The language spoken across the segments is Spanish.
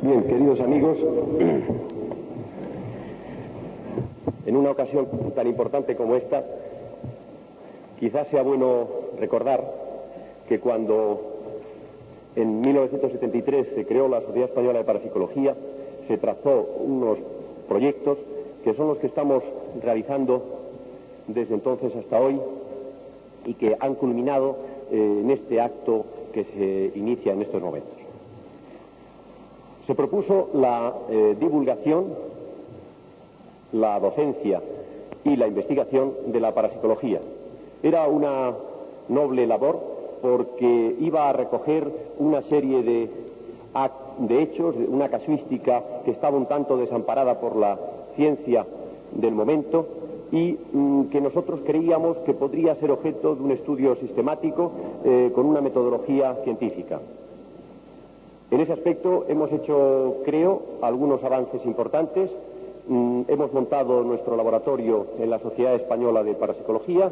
Bien, queridos amigos, en una ocasión tan importante como esta, quizás sea bueno recordar que cuando en 1973 se creó la Sociedad Española de Parapsicología, se trazó unos proyectos que son los que estamos realizando desde entonces hasta hoy y que han culminado en este acto que se inicia en estos momentos. Se propuso la divulgación, la docencia y la investigación de la parapsicología. Era una noble labor porque iba a recoger una serie de hechos, una casuística que estaba un tanto desamparada por la ciencia del momento y que nosotros creíamos que podría ser objeto de un estudio sistemático con una metodología científica. En ese aspecto hemos hecho, creo, algunos avances importantes. Hemos montado nuestro laboratorio en la Sociedad Española de Parapsicología.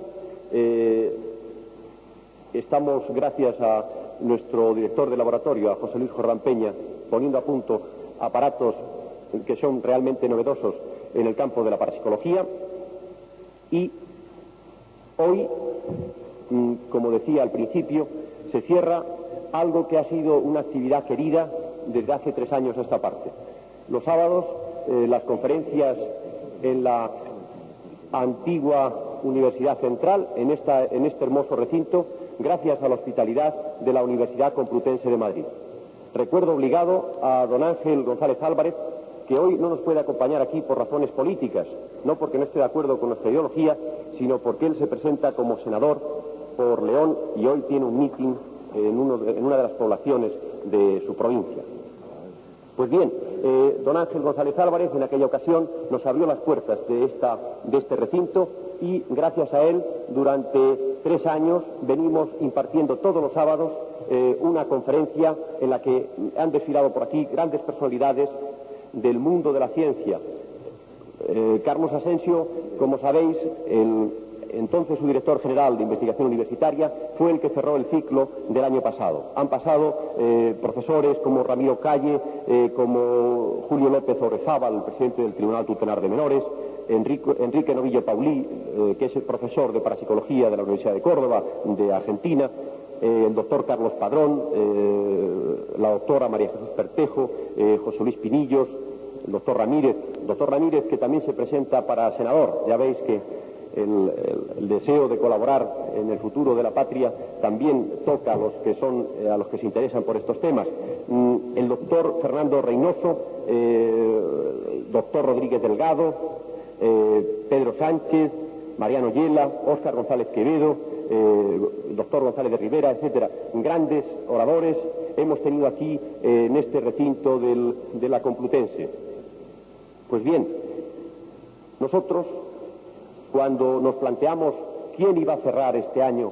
Estamos, gracias a nuestro director de laboratorio, a José Luis Jordán Peña, poniendo a punto aparatos que son realmente novedosos en el campo de la parapsicología. Y hoy, como decía al principio, se cierra algo que ha sido una actividad querida desde hace 3 años a esta parte. Los sábados, las conferencias en la antigua Universidad Central, en este hermoso recinto, gracias a la hospitalidad de la Universidad Complutense de Madrid. Recuerdo obligado a don Ángel González Álvarez, que hoy no nos puede acompañar aquí por razones políticas, no porque no esté de acuerdo con nuestra ideología, sino porque él se presenta como senador por León y hoy tiene un mitin en una de las poblaciones de su provincia. Pues bien, don Ángel González Álvarez en aquella ocasión nos abrió las puertas de este recinto y gracias a él durante 3 años venimos impartiendo todos los sábados una conferencia en la que han desfilado por aquí grandes personalidades del mundo de la ciencia. Carlos Asensio, como sabéis, entonces su director general de investigación universitaria, fue el que cerró el ciclo del año pasado. Han pasado profesores como Ramiro Calle, como Julio López Orezábal, el presidente del Tribunal Tutelar de Menores, Enrique Novillo Paulí, que es el profesor de parapsicología de la Universidad de Córdoba, de Argentina, el doctor Carlos Padrón, la doctora María Jesús Pertejo, José Luis Pinillos, el doctor Ramírez, que también se presenta para senador. Ya veis que el deseo de colaborar en el futuro de la patria también toca a los que se interesan por estos temas. El doctor Fernando Reynoso, doctor Rodríguez Delgado, Pedro Sánchez, Mariano Yela, Óscar González Quevedo, el doctor González de Rivera, etcétera, grandes oradores hemos tenido aquí en este recinto de la Complutense. Pues bien, nosotros, cuando nos planteamos quién iba a cerrar este año,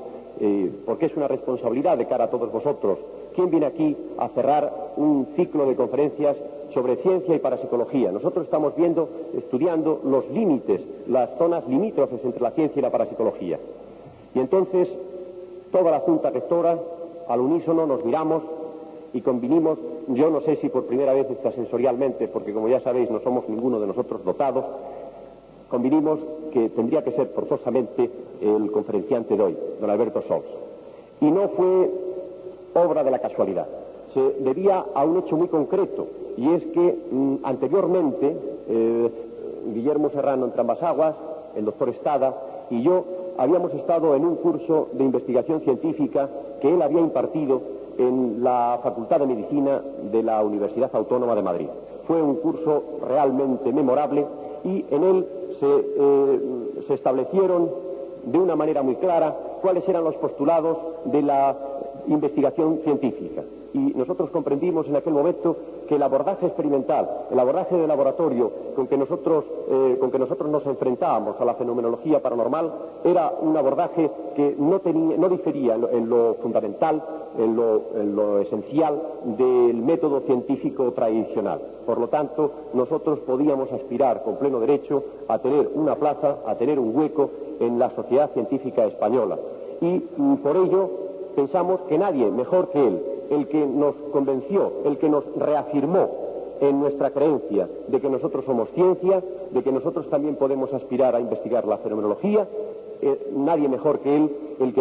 porque es una responsabilidad de cara a todos vosotros, quién viene aquí a cerrar un ciclo de conferencias sobre ciencia y parapsicología. Nosotros estamos estudiando los límites, las zonas limítrofes entre la ciencia y la parapsicología. Y entonces, toda la Junta Rectora, al unísono, nos miramos y convinimos, yo no sé si por primera vez extrasensorialmente, porque como ya sabéis no somos ninguno de nosotros dotados, convinimos que tendría que ser forzosamente el conferenciante de hoy, don Alberto Sols. Y no fue obra de la casualidad, se debía a un hecho muy concreto, y es que anteriormente Guillermo Serrano en Trambasaguas, el doctor Estada y yo habíamos estado en un curso de investigación científica que él había impartido en la Facultad de Medicina de la Universidad Autónoma de Madrid. Fue un curso realmente memorable y en él se establecieron de una manera muy clara cuáles eran los postulados de la investigación científica. Y nosotros comprendimos en aquel momento que el abordaje experimental, el abordaje de laboratorio con que nosotros nos enfrentábamos a la fenomenología paranormal era un abordaje que no difería en lo fundamental, en lo esencial del método científico tradicional. Por lo tanto, nosotros podíamos aspirar con pleno derecho a tener una plaza, a tener un hueco en la sociedad científica española. Y por ello pensamos que nadie mejor que él, el que nos convenció, el que nos reafirmó en nuestra creencia de que nosotros somos ciencia, de que nosotros también podemos aspirar a investigar la fenomenología. Nadie mejor que él, el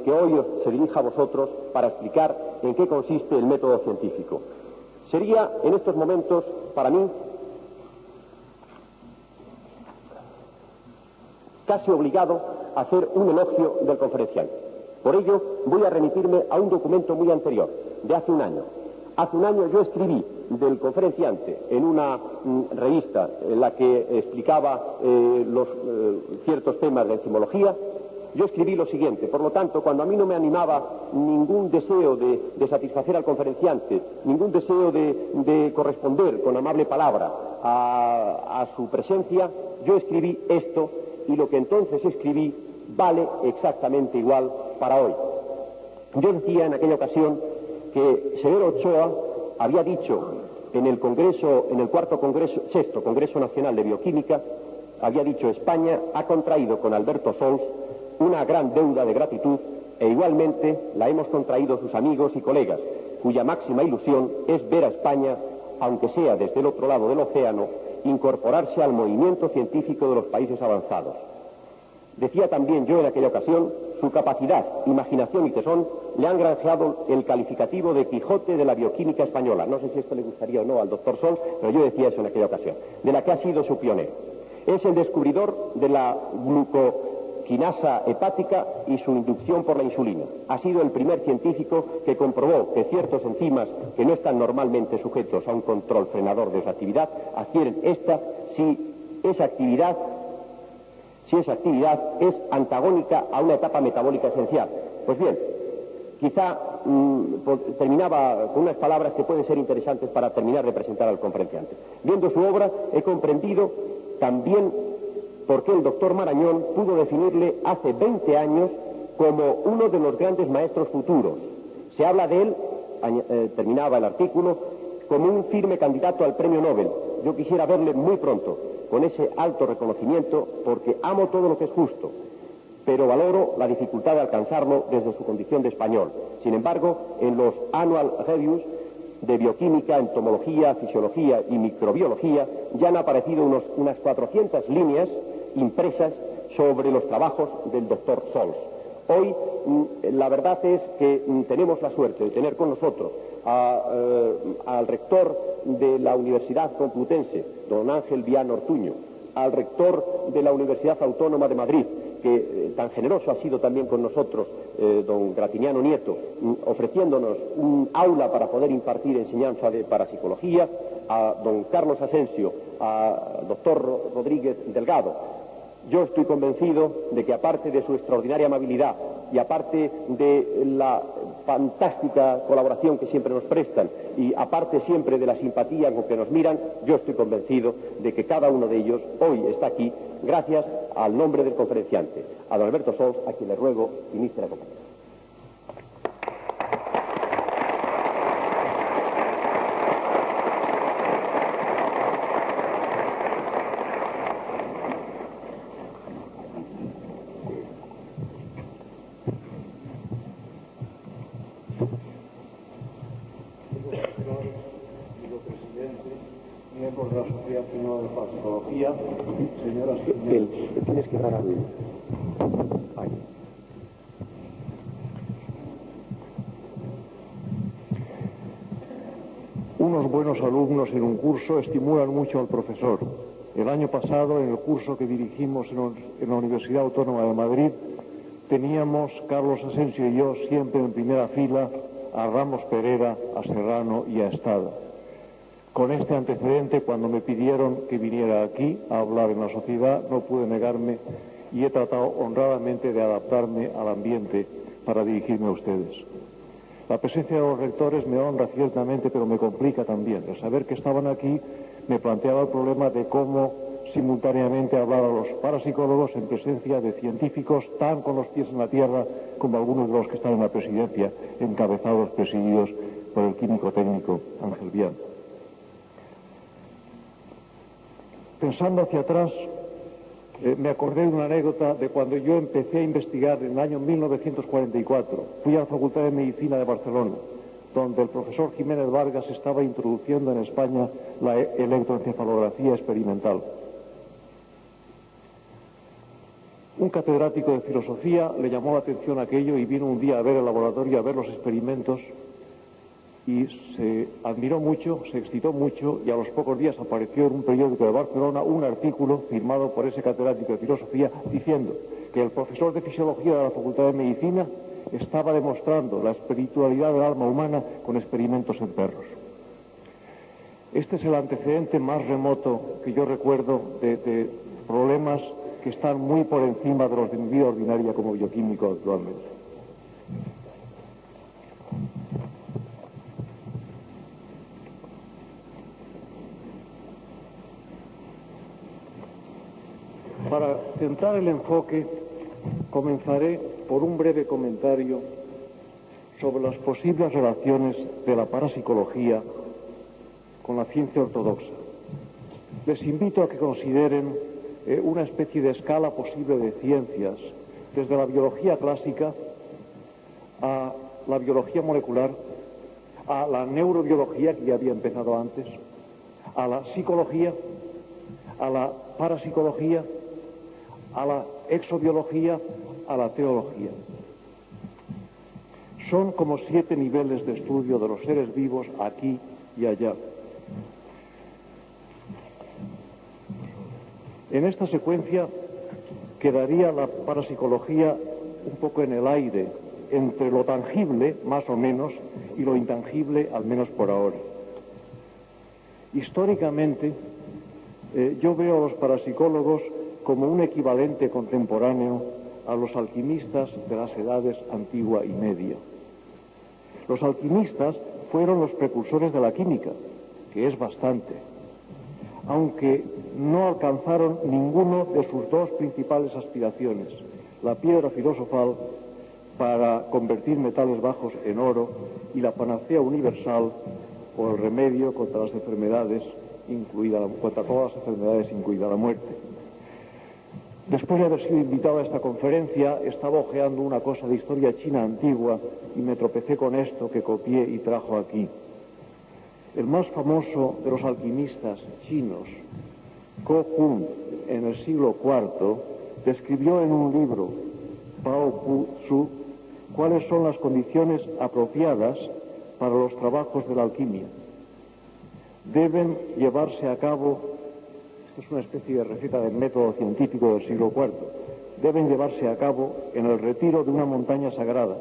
que hoy se dirija a vosotros para explicar en qué consiste el método científico. Sería en estos momentos, para mí, casi obligado a hacer un elogio del conferenciante. Por ello, voy a remitirme a un documento muy anterior, de hace un año. Hace un año yo escribí del conferenciante en una revista en la que explicaba ciertos temas de enzimología. Yo escribí lo siguiente: por lo tanto, cuando a mí no me animaba ningún deseo de satisfacer al conferenciante, ningún deseo de corresponder con amable palabra a su presencia, yo escribí esto, y lo que entonces escribí vale exactamente igual para hoy. Yo decía en aquella ocasión que Severo Ochoa había dicho en el sexto Congreso Nacional de Bioquímica, había dicho: España ha contraído con Alberto Sols una gran deuda de gratitud, e igualmente la hemos contraído sus amigos y colegas, cuya máxima ilusión es ver a España, aunque sea desde el otro lado del océano, incorporarse al movimiento científico de los países avanzados. Decía también yo en aquella ocasión: su capacidad, imaginación y tesón le han granjeado el calificativo de Quijote de la bioquímica española. No sé si esto le gustaría o no al doctor Sols, pero yo decía eso en aquella ocasión, de la que ha sido su pionero. Es el descubridor de la glucoquinasa hepática y su inducción por la insulina. Ha sido el primer científico que comprobó que ciertos enzimas que no están normalmente sujetos a un control frenador de su actividad adquieren esta si esa actividad es antagónica a una etapa metabólica esencial. Pues bien, quizá terminaba con unas palabras que pueden ser interesantes para terminar de presentar al conferenciante. Viendo su obra, he comprendido también por qué el doctor Marañón pudo definirle hace 20 años como uno de los grandes maestros futuros. Se habla de él, terminaba el artículo, como un firme candidato al premio Nobel. Yo quisiera verle muy pronto con ese alto reconocimiento, porque amo todo lo que es justo, pero valoro la dificultad de alcanzarlo desde su condición de español. Sin embargo, en los Annual Reviews de bioquímica, entomología, fisiología y microbiología ya han aparecido unas 400 líneas impresas sobre los trabajos del doctor Sols. Hoy, la verdad es que tenemos la suerte de tener con nosotros al rector de la Universidad Complutense, don Ángel Viano Ortuño, al rector de la Universidad Autónoma de Madrid, que tan generoso ha sido también con nosotros, don Gratiniano Nieto, ofreciéndonos un aula para poder impartir enseñanza de parapsicología, a don Carlos Asensio, al doctor Rodríguez Delgado. Yo estoy convencido de que, aparte de su extraordinaria amabilidad y aparte de la fantástica colaboración que siempre nos prestan y aparte siempre de la simpatía con que nos miran, yo estoy convencido de que cada uno de ellos hoy está aquí gracias al nombre del conferenciante, a don Alberto Sols, a quien le ruego que inicie la conferencia. Miembros de la Sociedad Española de Parapsicología, señoras y señores. Tienes que dar ahí. Unos buenos alumnos en un curso estimulan mucho al profesor. El año pasado, en el curso que dirigimos en la Universidad Autónoma de Madrid, teníamos, Carlos Asensio y yo, siempre en primera fila, a Ramos Pereira, a Serrano y a Estada. Con este antecedente, cuando me pidieron que viniera aquí a hablar en la sociedad, no pude negarme y he tratado honradamente de adaptarme al ambiente para dirigirme a ustedes. La presencia de los rectores me honra ciertamente, pero me complica también. El saber que estaban aquí me planteaba el problema de cómo simultáneamente hablar a los parapsicólogos en presencia de científicos tan con los pies en la tierra como algunos de los que están en la presidencia, encabezados, presididos por el químico técnico Ángel Viano. Pensando hacia atrás, me acordé de una anécdota de cuando yo empecé a investigar en el año 1944. Fui a la Facultad de Medicina de Barcelona. donde el profesor Jiménez Vargas estaba introduciendo en España la electroencefalografía experimental. Un catedrático de filosofía le llamó la atención aquello y vino un día a ver el laboratorio, a ver los experimentos, y se admiró mucho, se excitó mucho, y a los pocos días apareció en un periódico de Barcelona un artículo firmado por ese catedrático de filosofía diciendo que el profesor de fisiología de la Facultad de Medicina estaba demostrando la espiritualidad del alma humana con experimentos en perros. Este es el antecedente más remoto que yo recuerdo de problemas que están muy por encima de los de mi vida ordinaria como bioquímico actualmente. Para centrar el enfoque, comenzaré por un breve comentario sobre las posibles relaciones de la parapsicología con la ciencia ortodoxa. Les invito a que consideren una especie de escala posible de ciencias, desde la biología clásica a la biología molecular, a la neurobiología, que ya había empezado antes, a la psicología, a la parapsicología, a la exobiología, a la teología. Son como 7 niveles de estudio de los seres vivos aquí y allá. En esta secuencia quedaría la parapsicología un poco en el aire, entre lo tangible, más o menos, y lo intangible, al menos por ahora. Históricamente, yo veo a los parapsicólogos como un equivalente contemporáneo a los alquimistas de las edades antigua y media. Los alquimistas fueron los precursores de la química, que es bastante, aunque no alcanzaron ninguno de sus 2 principales aspiraciones, la piedra filosofal para convertir metales bajos en oro y la panacea universal o el remedio contra las enfermedades, contra todas las enfermedades, incluida la muerte. Después de haber sido invitado a esta conferencia, estaba hojeando una cosa de historia china antigua y me tropecé con esto que copié y trajo aquí. El más famoso de los alquimistas chinos, Ko Hun, en el siglo IV, describió en un libro, Pao Pu Tzu, cuáles son las condiciones apropiadas para los trabajos de la alquimia. Deben llevarse a cabo, esto es una especie de receta del método científico del siglo IV, deben llevarse a cabo en el retiro de una montaña sagrada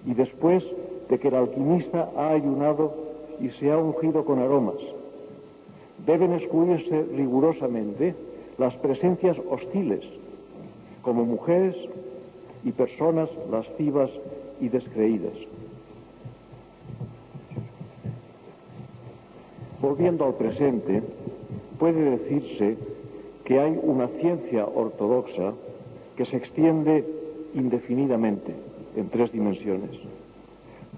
y después de que el alquimista ha ayunado y se ha ungido con aromas. Deben excluirse rigurosamente las presencias hostiles, como mujeres y personas lascivas y descreídas. Volviendo al presente, puede decirse que hay una ciencia ortodoxa que se extiende indefinidamente en 3 dimensiones.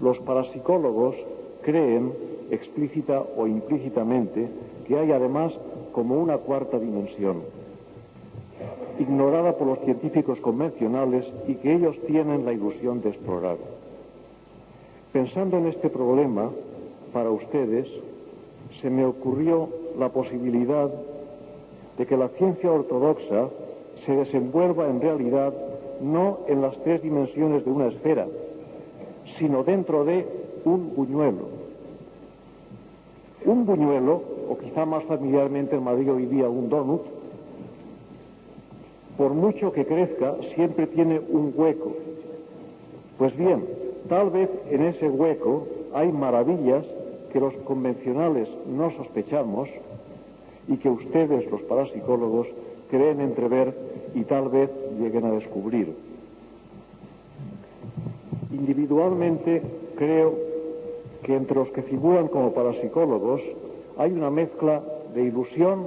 Los parapsicólogos creen, explícita o implícitamente, que hay además como una 4ª dimensión, ignorada por los científicos convencionales y que ellos tienen la ilusión de explorar. Pensando en este problema, para ustedes, se me ocurrió la posibilidad de que la ciencia ortodoxa se desenvuelva en realidad no en las 3 dimensiones de una esfera, sino dentro de un buñuelo. Un buñuelo, o quizá más familiarmente en Madrid hoy día un donut, por mucho que crezca, siempre tiene un hueco. Pues bien, tal vez en ese hueco hay maravillas que los convencionales no sospechamos y que ustedes, los parapsicólogos, creen entrever y tal vez lleguen a descubrir. Individualmente, creo que entre los que figuran como parapsicólogos hay una mezcla de ilusión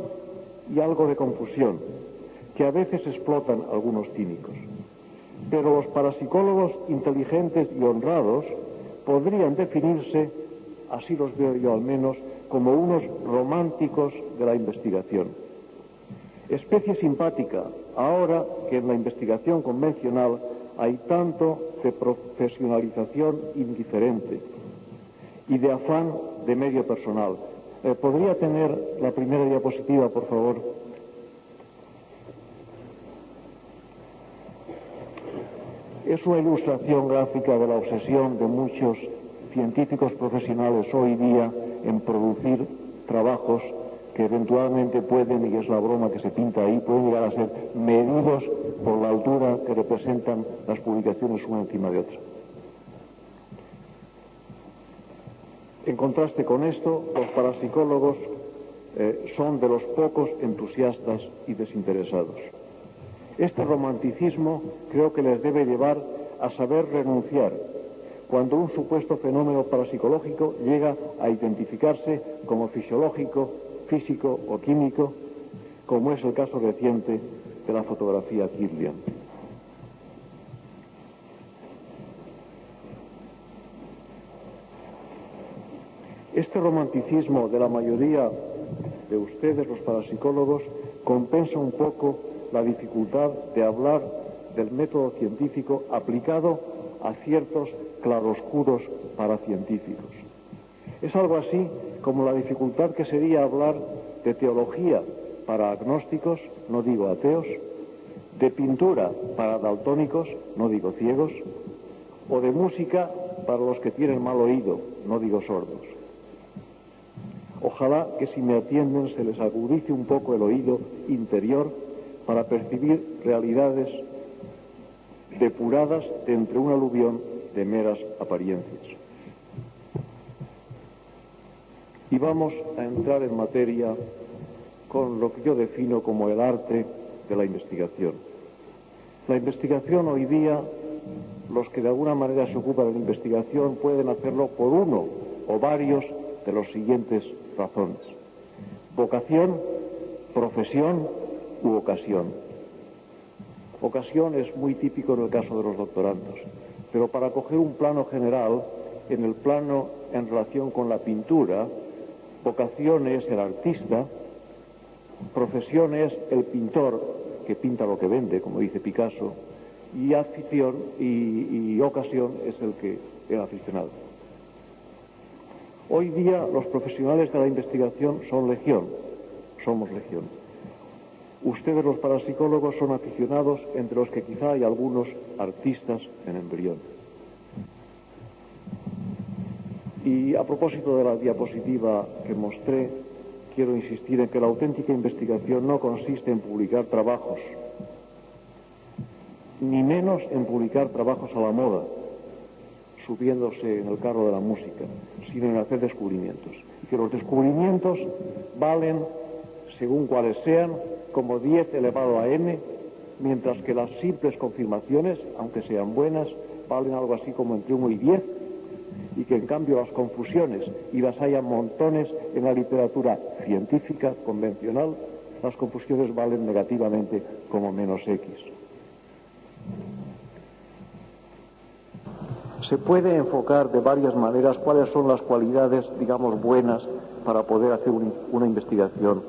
y algo de confusión, que a veces explotan algunos cínicos. Pero los parapsicólogos inteligentes y honrados podrían definirse, así los veo yo al menos, como unos románticos de la investigación. Especie simpática, ahora que en la investigación convencional hay tanto de profesionalización indiferente, y de afán de medio personal. ¿Podría tener la primera diapositiva, por favor? Es una ilustración gráfica de la obsesión de muchos científicos profesionales hoy día en producir trabajos que eventualmente pueden, y es la broma que se pinta ahí, pueden llegar a ser medidos por la altura que representan las publicaciones una encima de otra. En contraste con esto, los parapsicólogos son de los pocos entusiastas y desinteresados. Este romanticismo creo que les debe llevar a saber renunciar cuando un supuesto fenómeno parapsicológico llega a identificarse como fisiológico, físico o químico, como es el caso reciente de la fotografía Kirlian. Este romanticismo de la mayoría de ustedes, los parapsicólogos, compensa un poco la dificultad de hablar del método científico aplicado a ciertos claroscuros paracientíficos. Es algo así como la dificultad que sería hablar de teología para agnósticos, no digo ateos, de pintura para daltónicos, no digo ciegos, o de música para los que tienen mal oído, no digo sordos. Ojalá que si me atienden se les agudice un poco el oído interior para percibir realidades depuradas de entre un aluvión de meras apariencias. Y vamos a entrar en materia con lo que yo defino como el arte de la investigación. La investigación hoy día, los que de alguna manera se ocupan de la investigación pueden hacerlo por uno o varios de los siguientes razones: vocación, profesión u ocasión. Ocasión es muy típico en el caso de los doctorandos, pero para coger un plano general, en el plano en relación con la pintura, vocación es el artista, profesión es el pintor que pinta lo que vende, como dice Picasso, y afición y ocasión es el aficionado. Hoy día los profesionales de la investigación son legión, somos legión. Ustedes, los parapsicólogos, son aficionados, entre los que quizá hay algunos artistas en embrión. Y a propósito de la diapositiva que mostré, quiero insistir en que la auténtica investigación no consiste en publicar trabajos, ni menos en publicar trabajos a la moda, subiéndose en el carro de la música, sino en hacer descubrimientos. Y que los descubrimientos valen, según cuales sean, como 10 elevado a n, mientras que las simples confirmaciones, aunque sean buenas, valen algo así como entre 1 y 10, y que en cambio las confusiones, y las hay a montones en la literatura científica convencional, las confusiones valen negativamente como -X. Se puede enfocar de varias maneras cuáles son las cualidades, digamos, buenas para poder hacer una investigación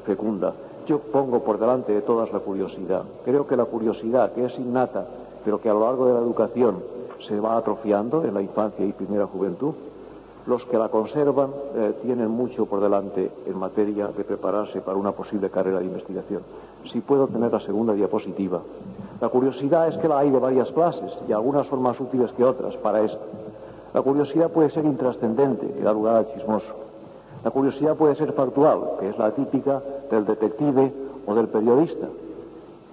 fecunda. Yo pongo por delante de todas la curiosidad. Creo que la curiosidad, que es innata, pero que a lo largo de la educación se va atrofiando en la infancia y primera juventud, los que la conservan tienen mucho por delante en materia de prepararse para una posible carrera de investigación. Si puedo tener la segunda diapositiva. La curiosidad es que la hay de varias clases y algunas son más útiles que otras para esto. La curiosidad puede ser intrascendente, que da lugar al chismoso. La curiosidad puede ser factual, que es la típica del detective o del periodista.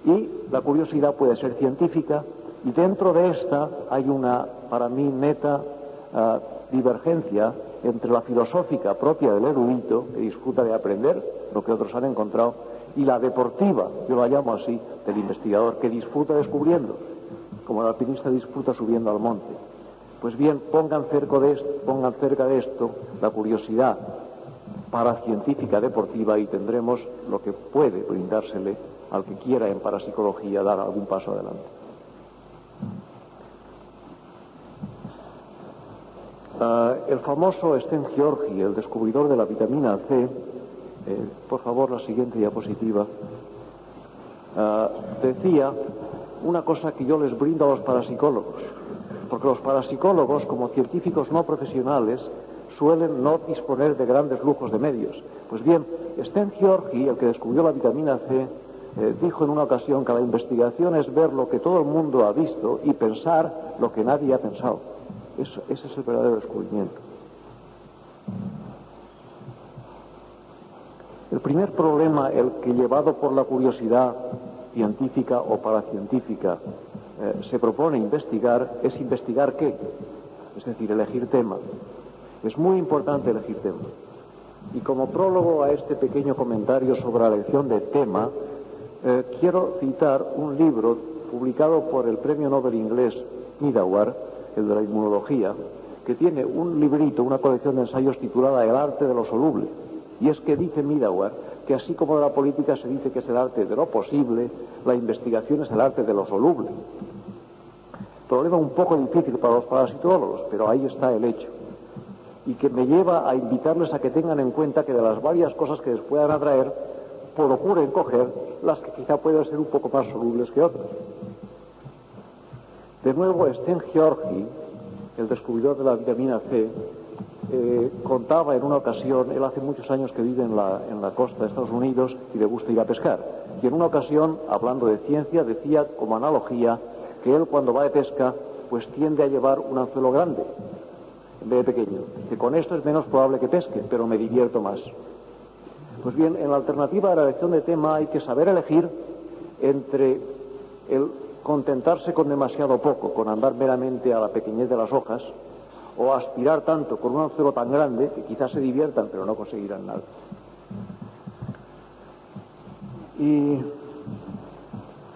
Y la curiosidad puede ser científica, y dentro de esta hay una, para mí, neta divergencia entre la filosófica propia del erudito, que disfruta de aprender lo que otros han encontrado, y la deportiva, yo la llamo así, del investigador, que disfruta descubriendo, como el alpinista disfruta subiendo al monte. Pues bien, pongan cerca de esto la curiosidad paracientífica deportiva y tendremos lo que puede brindársele al que quiera en parapsicología dar algún paso adelante. El famoso Sten Georgi, el descubridor de la vitamina C, por favor, la siguiente diapositiva, decía una cosa que yo les brindo a los parapsicólogos, porque los parapsicólogos, como científicos no profesionales, suelen no disponer de grandes lujos de medios. Pues bien, Sten Georgi, el que descubrió la vitamina C, dijo en una ocasión que la investigación es ver lo que todo el mundo ha visto y pensar lo que nadie ha pensado. Ese es el verdadero descubrimiento. El primer problema, el que llevado por la curiosidad científica o paracientífica se propone investigar, es investigar qué, es decir, elegir tema. Es muy importante elegir tema. Y como prólogo a este pequeño comentario sobre la elección de tema, quiero citar un libro publicado por el premio Nobel inglés Midawar, el de la inmunología, que tiene un librito, una colección de ensayos titulada El arte de lo soluble. Y es que dice Midawar que así como de la política se dice que es el arte de lo posible, la investigación es el arte de lo soluble. Problema un poco difícil para los parasitólogos, pero ahí está el hecho. Y que me lleva a invitarles a que tengan en cuenta que de las varias cosas que les puedan atraer, procuren coger las que quizá puedan ser un poco más solubles que otras. De nuevo, Sten Georgi, el descubridor de la vitamina C, contaba en una ocasión, él hace muchos años que vive en la costa de Estados Unidos y le gusta ir a pescar, y en una ocasión, hablando de ciencia, decía como analogía que él cuando va de pesca pues tiende a llevar un anzuelo grande en vez de pequeño, que con esto es menos probable que pesque, pero me divierto más. Pues bien, en la alternativa de la elección de tema hay que saber elegir entre el contentarse con demasiado poco, con andar meramente a la pequeñez de las hojas, o aspirar tanto con un anzuelo tan grande que quizás se diviertan pero no conseguirán nada. Y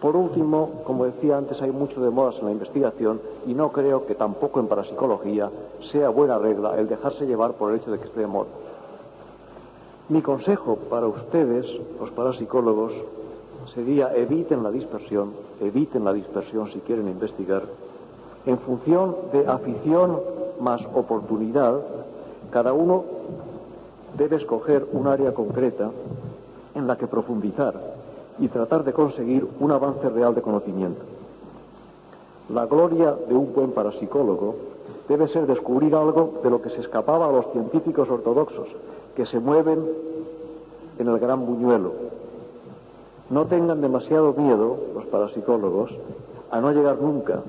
por último, como decía antes, hay mucho de modas en la investigación y no creo que tampoco en parapsicología sea buena regla el dejarse llevar por el hecho de que esté de moda. Mi consejo para ustedes, los parapsicólogos, sería eviten la dispersión si quieren investigar. En función de afición más oportunidad, cada uno debe escoger un área concreta en la que profundizar y tratar de conseguir un avance real de conocimiento. La gloria de un buen parapsicólogo debe ser descubrir algo de lo que se escapaba a los científicos ortodoxos, que se mueven en el gran buñuelo. No tengan demasiado miedo, los parapsicólogos, a no llegar nunca,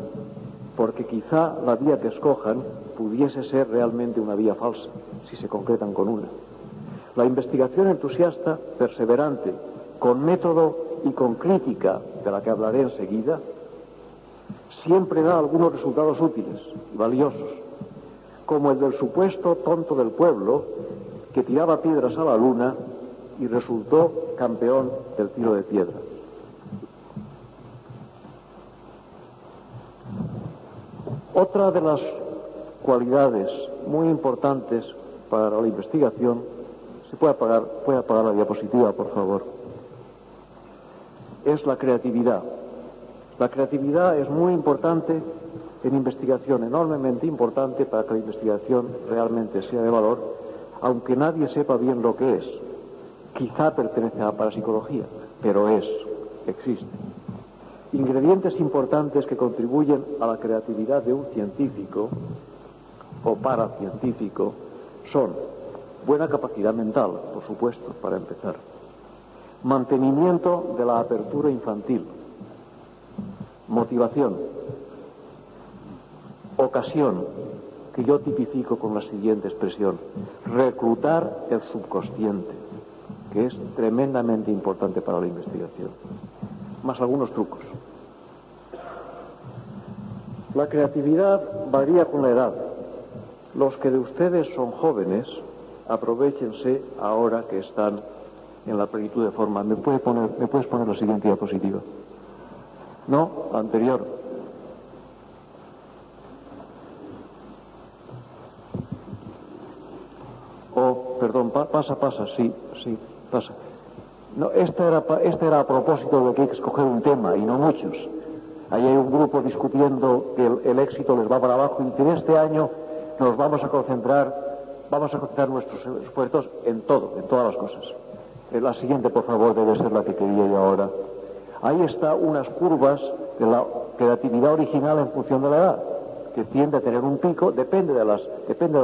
porque quizá la vía que escojan pudiese ser realmente una vía falsa, si se concretan con una. La investigación entusiasta, perseverante, con método y con crítica, de la que hablaré enseguida, siempre da algunos resultados útiles y valiosos, como el del supuesto tonto del pueblo que tiraba piedras a la luna y resultó campeón del tiro de piedra. Otra de las cualidades muy importantes para la investigación, ¿se puede apagar la diapositiva, por favor?, es la creatividad. La creatividad es muy importante en investigación, enormemente importante para que la investigación realmente sea de valor, aunque nadie sepa bien lo que es. Quizá pertenece a la parapsicología, pero existe. Ingredientes importantes que contribuyen a la creatividad de un científico o paracientífico son buena capacidad mental, por supuesto, para empezar. Mantenimiento de la apertura infantil. Motivación. Ocasión, que yo tipifico con la siguiente expresión: reclutar el subconsciente, que es tremendamente importante para la investigación. Más algunos trucos. La creatividad varía con la edad. Los que de ustedes son jóvenes, aprovéchense ahora que están en la plenitud de forma. ¿Me puedes poner la siguiente diapositiva? No, la anterior. Oh, perdón, pasa, sí, pasa. No, esta era a propósito de que hay que escoger un tema y no muchos. Ahí hay un grupo discutiendo que el éxito les va para abajo y que este año nos vamos a concentrar nuestros esfuerzos en todo, en todas las cosas. La siguiente, por favor, debe ser la que quería yo ahora. Ahí está unas curvas de la creatividad original en función de la edad. que tiende a tener un pico, depende de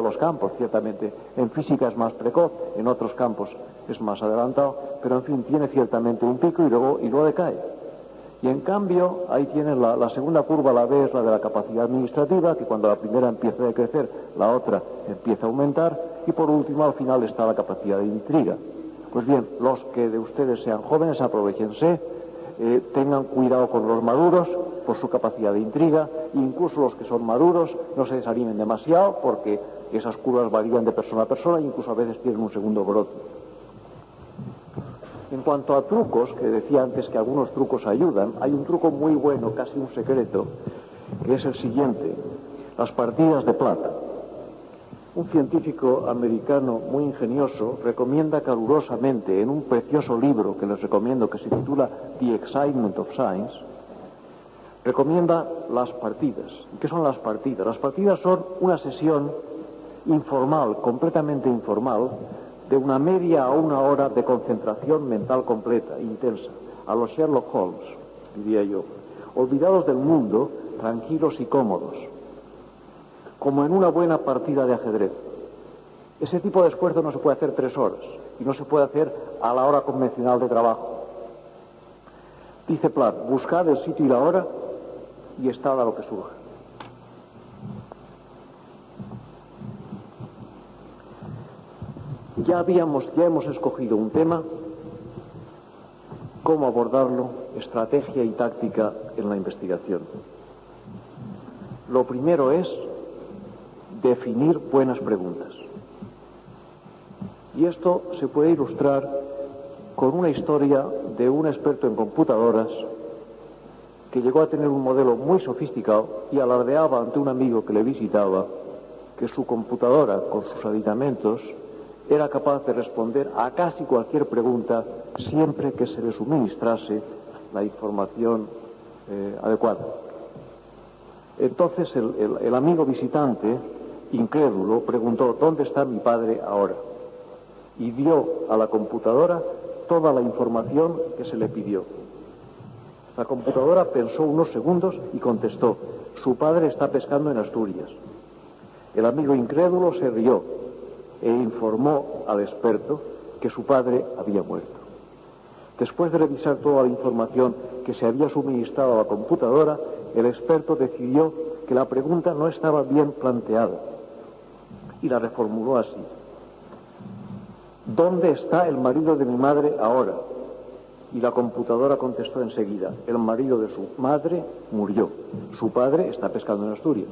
los campos, ciertamente. En física es más precoz, en otros campos es más adelantado, pero en fin, tiene ciertamente un pico y luego decae. Y en cambio, ahí tienes la segunda curva, la B es la de la capacidad administrativa, que cuando la primera empieza a crecer, la otra empieza a aumentar, y por último, al final está la capacidad de intriga. Pues bien, los que de ustedes sean jóvenes, aprovéchense, tengan cuidado con los maduros por su capacidad de intriga, incluso los que son maduros no se desanimen demasiado porque esas curvas varían de persona a persona e incluso a veces tienen un segundo brote. En cuanto a trucos, que decía antes que algunos trucos ayudan, hay un truco muy bueno, casi un secreto, que es el siguiente: las partidas de plata. Un científico americano muy ingenioso recomienda calurosamente en un precioso libro que les recomiendo, que se titula The Excitement of Science, recomienda las partidas. ¿Y qué son las partidas? Las partidas son una sesión informal, completamente informal, de una media a una hora de concentración mental completa, intensa, a los Sherlock Holmes, diría yo, olvidados del mundo, tranquilos y cómodos, como en una buena partida de ajedrez. Ese tipo de esfuerzo no se puede hacer 3 horas y no se puede hacer a la hora convencional de trabajo. Dice Platt, buscad el sitio y la hora y estad a lo que surja. Ya hemos escogido un tema, cómo abordarlo, estrategia y táctica en la investigación. Lo primero es definir buenas preguntas. Y esto se puede ilustrar con una historia de un experto en computadoras que llegó a tener un modelo muy sofisticado y alardeaba ante un amigo que le visitaba que su computadora, con sus aditamentos, era capaz de responder a casi cualquier pregunta siempre que se le suministrase la información adecuada. Entonces el amigo visitante, incrédulo, preguntó: ¿dónde está mi padre ahora? Y dio a la computadora toda la información que se le pidió. La computadora pensó unos segundos y contestó: su padre está pescando en Asturias. El amigo incrédulo se rió e informó al experto que su padre había muerto. Después de revisar toda la información que se había suministrado a la computadora, el experto decidió que la pregunta no estaba bien planteada y la reformuló así: ¿dónde está el marido de mi madre ahora? Y la computadora contestó enseguida: el marido de su madre murió. Su padre está pescando en Asturias.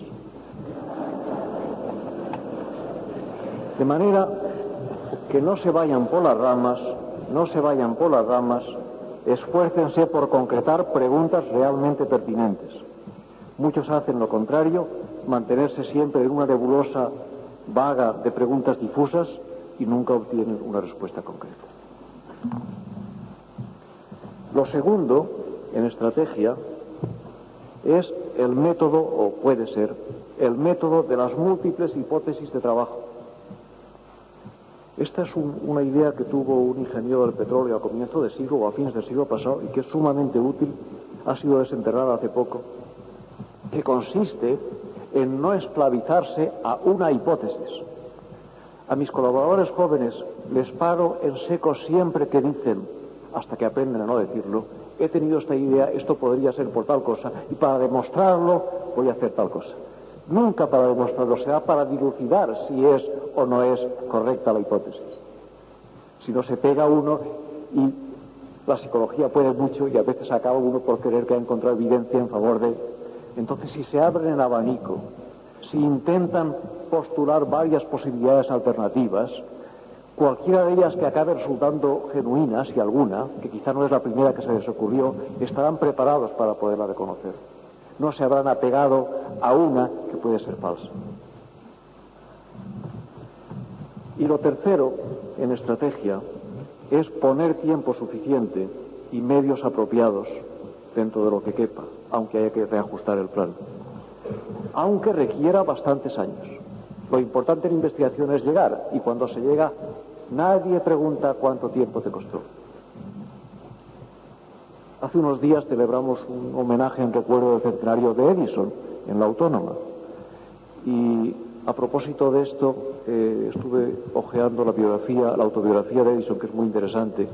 De manera que no se vayan por las ramas, esfuércense por concretar preguntas realmente pertinentes. Muchos hacen lo contrario, mantenerse siempre en una nebulosa vaga de preguntas difusas y nunca obtienen una respuesta concreta. Lo segundo, en estrategia, es el método, o puede ser, el método de las múltiples hipótesis de trabajo. Esta es una idea que tuvo un ingeniero del petróleo a comienzos del siglo o a fines del siglo pasado y que es sumamente útil, ha sido desenterrada hace poco, que consiste en no esclavizarse a una hipótesis. A mis colaboradores jóvenes les paro en seco siempre que dicen, hasta que aprenden a no decirlo: he tenido esta idea, esto podría ser por tal cosa, y para demostrarlo voy a hacer tal cosa. Nunca para demostrarlo, será para dilucidar si es o no es correcta la hipótesis. Si no, se pega uno y la psicología puede mucho y a veces acaba uno por creer que ha encontrado evidencia en favor de... Entonces, si se abren el abanico, si intentan postular varias posibilidades alternativas, cualquiera de ellas que acabe resultando genuina, si alguna, que quizá no es la primera que se les ocurrió, estarán preparados para poderla reconocer. No se habrán apegado a una que puede ser falsa. Y lo tercero, en estrategia, es poner tiempo suficiente y medios apropiados dentro de lo que quepa, aunque haya que reajustar el plan. Aunque requiera bastantes años. Lo importante en investigación es llegar, y cuando se llega, nadie pregunta cuánto tiempo te costó. Hace unos días celebramos un homenaje en recuerdo del centenario de Edison, en la Autónoma. Y a propósito de esto, estuve hojeando la autobiografía de Edison, que es muy interesante.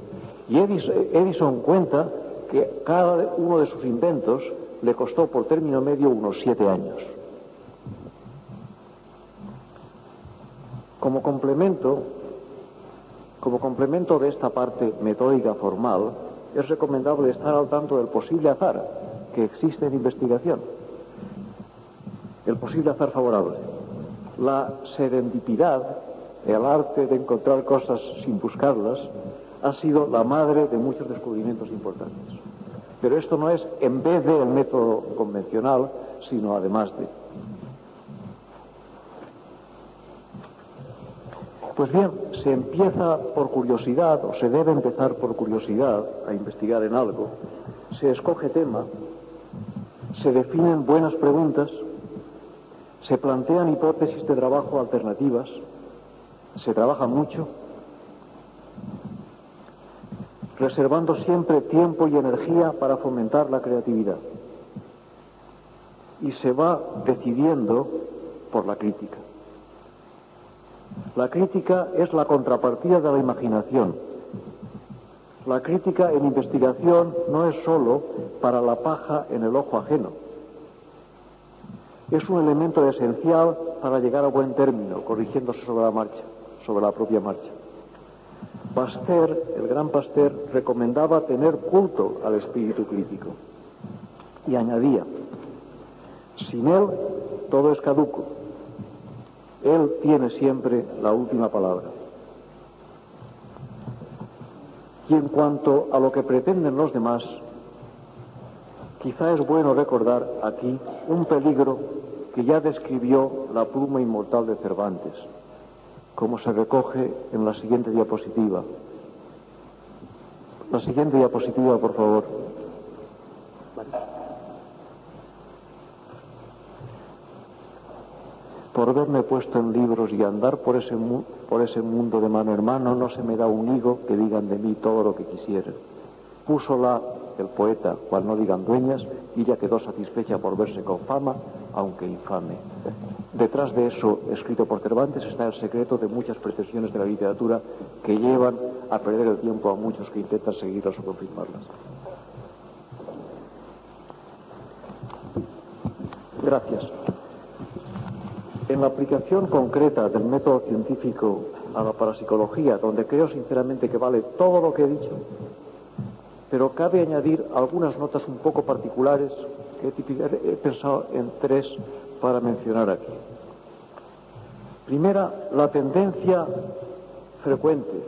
Y Edison cuenta que cada uno de sus inventos le costó por término medio unos 7 años. Como complemento de esta parte metódica formal, es recomendable estar al tanto del posible azar que existe en investigación. El posible azar favorable. La serendipidad, el arte de encontrar cosas sin buscarlas, ha sido la madre de muchos descubrimientos importantes. Pero esto no es en vez del método convencional, sino además de. Pues bien, se empieza por curiosidad, o se debe empezar por curiosidad a investigar en algo. Se escoge tema, se definen buenas preguntas, se plantean hipótesis de trabajo alternativas, se trabaja mucho, reservando siempre tiempo y energía para fomentar la creatividad. Y se va decidiendo por la crítica. La crítica es la contrapartida de la imaginación. La crítica en investigación no es sólo para la paja en el ojo ajeno. Es un elemento esencial para llegar a buen término, corrigiéndose sobre la marcha, sobre la propia marcha. Pasteur, el gran Pasteur, recomendaba tener culto al espíritu crítico. Y añadía, sin él todo es caduco. Él tiene siempre la última palabra. Y en cuanto a lo que pretenden los demás, quizá es bueno recordar aquí un peligro que ya describió la pluma inmortal de Cervantes, como se recoge en la siguiente diapositiva. La siguiente diapositiva, por favor. Por verme puesto en libros y andar por ese mundo de mano en mano, no se me da un higo que digan de mí todo lo que quisieran. Púsola el poeta, cual no digan dueñas, y ya quedó satisfecha por verse con fama, aunque infame. Detrás de eso, escrito por Cervantes, está el secreto de muchas pretensiones de la literatura que llevan a perder el tiempo a muchos que intentan seguirlas o confirmarlas. Gracias. En la aplicación concreta del método científico a la parapsicología, donde creo sinceramente que vale todo lo que he dicho, pero cabe añadir algunas notas un poco particulares que he pensado en 3 para mencionar aquí. Primera, la tendencia frecuente,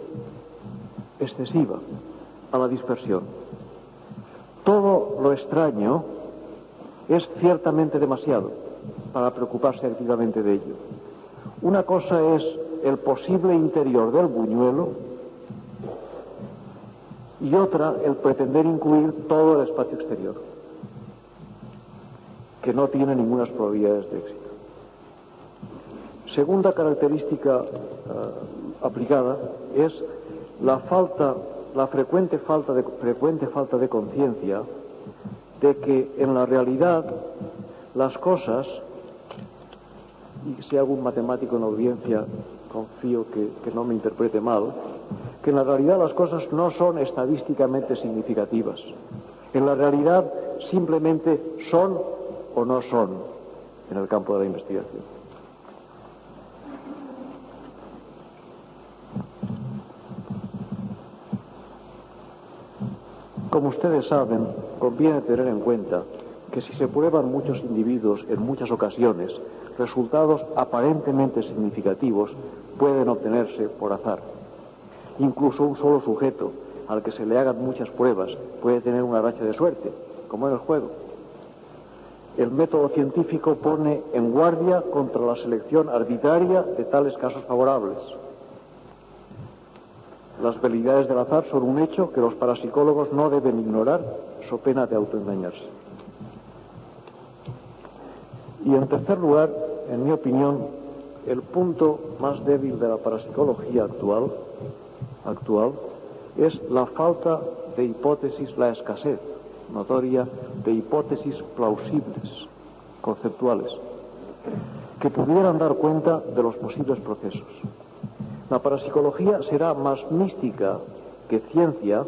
excesiva, a la dispersión. Todo lo extraño es ciertamente demasiado para preocuparse activamente de ello. Una cosa es el posible interior del buñuelo y otra el pretender incluir todo el espacio exterior, que no tiene ninguna probabilidades de éxito. Segunda característica aplicada es la frecuente falta de conciencia de que en la realidad las cosas, y si algún matemático en la audiencia, confío que no me interprete mal, que en la realidad las cosas no son estadísticamente significativas. En la realidad simplemente son o no son en el campo de la investigación. Como ustedes saben, conviene tener en cuenta que si se prueban muchos individuos en muchas ocasiones, resultados aparentemente significativos pueden obtenerse por azar. Incluso un solo sujeto al que se le hagan muchas pruebas puede tener una racha de suerte, como en el juego. El método científico pone en guardia contra la selección arbitraria de tales casos favorables. Las velidades del azar son un hecho que los parapsicólogos no deben ignorar, so pena de autoengañarse. Y en tercer lugar, en mi opinión, el punto más débil de la parapsicología actual es la falta de hipótesis, la escasez notoria de hipótesis plausibles, conceptuales. que pudieran dar cuenta de los posibles procesos. La parapsicología será más mística que ciencia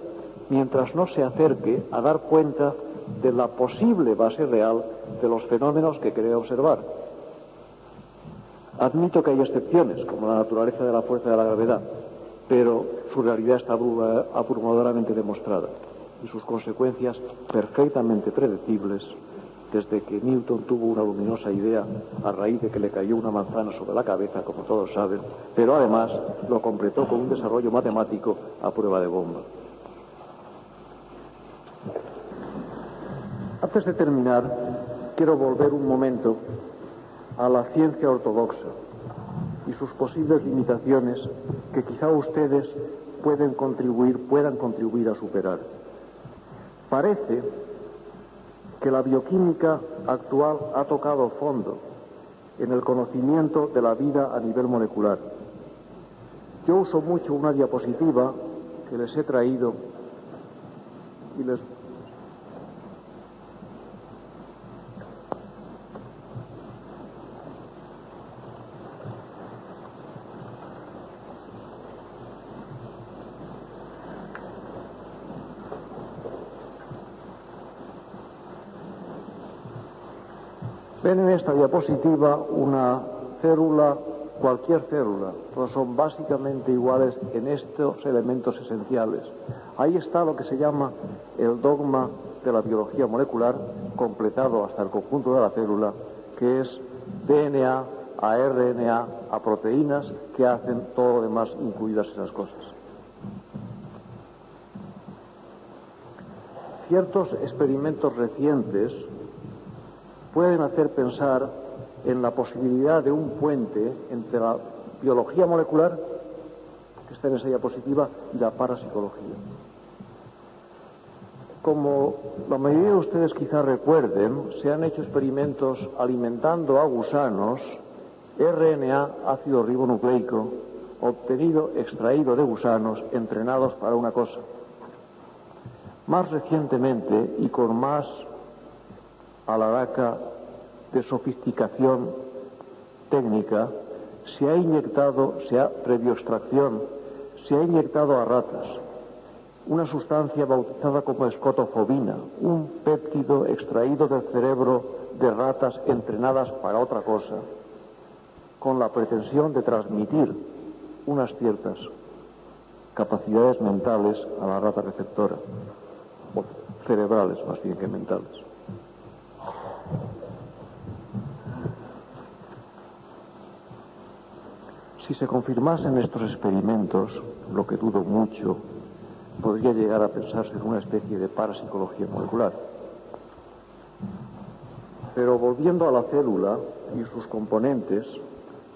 mientras no se acerque a dar cuenta de la posible base real de los fenómenos que cree observar. Admito que hay excepciones, como la naturaleza de la fuerza de la gravedad, pero su realidad está abrumadoramente demostrada y sus consecuencias perfectamente predecibles desde que Newton tuvo una luminosa idea a raíz de que le cayó una manzana sobre la cabeza, como todos saben, pero además lo completó con un desarrollo matemático a prueba de bomba. Antes de terminar, quiero volver un momento a la ciencia ortodoxa y sus posibles limitaciones que quizá ustedes puedan contribuir a superar. Parece que la bioquímica actual ha tocado fondo en el conocimiento de la vida a nivel molecular. Yo uso mucho una diapositiva que les he traído y les... Ven en esta diapositiva una célula, cualquier célula, todas son básicamente iguales en estos elementos esenciales. Ahí está lo que se llama el dogma de la biología molecular, completado hasta el conjunto de la célula, que es DNA a RNA a proteínas que hacen todo lo demás, incluidas esas cosas. Ciertos experimentos recientes pueden hacer pensar en la posibilidad de un puente entre la biología molecular, que está en esa diapositiva, y la parapsicología. Como la mayoría de ustedes quizá recuerden, se han hecho experimentos alimentando a gusanos RNA, ácido ribonucleico, extraído de gusanos entrenados para una cosa. Más recientemente, y con más alaraca de sofisticación técnica, previo extracción, se ha inyectado a ratas una sustancia bautizada como escotofobina, un péptido extraído del cerebro de ratas entrenadas para otra cosa, con la pretensión de transmitir unas ciertas capacidades mentales a la rata receptora, o cerebrales más bien que mentales. Si se confirmasen estos experimentos, lo que dudo mucho, podría llegar a pensarse en una especie de parapsicología molecular. Pero volviendo a la célula y sus componentes,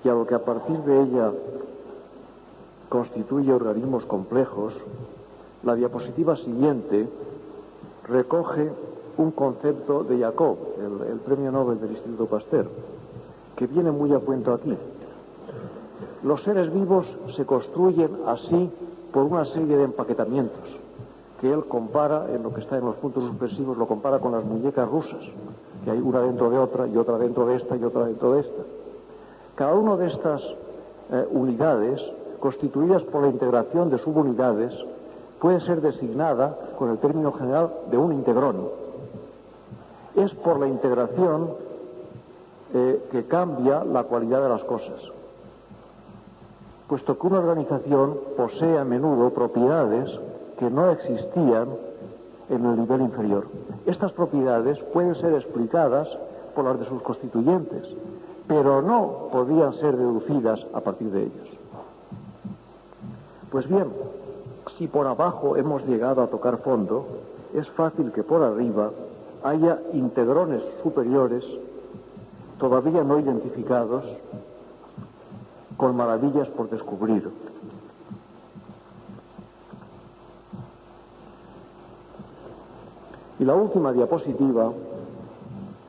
y a lo que a partir de ella constituye organismos complejos, la diapositiva siguiente recoge un concepto de Jacob, el premio Nobel del Instituto Pasteur, que viene muy a cuento aquí. Los seres vivos se construyen así por una serie de empaquetamientos que él compara, en lo que está en los puntos suspensivos, lo compara con las muñecas rusas, que hay una dentro de otra y otra dentro de esta y otra dentro de esta. Cada una de estas unidades, constituidas por la integración de subunidades, puede ser designada con el término general de un integrón. Es por la integración que cambia la cualidad de las cosas, puesto que una organización posee a menudo propiedades que no existían en el nivel inferior. Estas propiedades pueden ser explicadas por las de sus constituyentes, pero no podían ser deducidas a partir de ellos. Pues bien, si por abajo hemos llegado a tocar fondo, es fácil que por arriba haya integrones superiores todavía no identificados, con maravillas por descubrir. Y la última diapositiva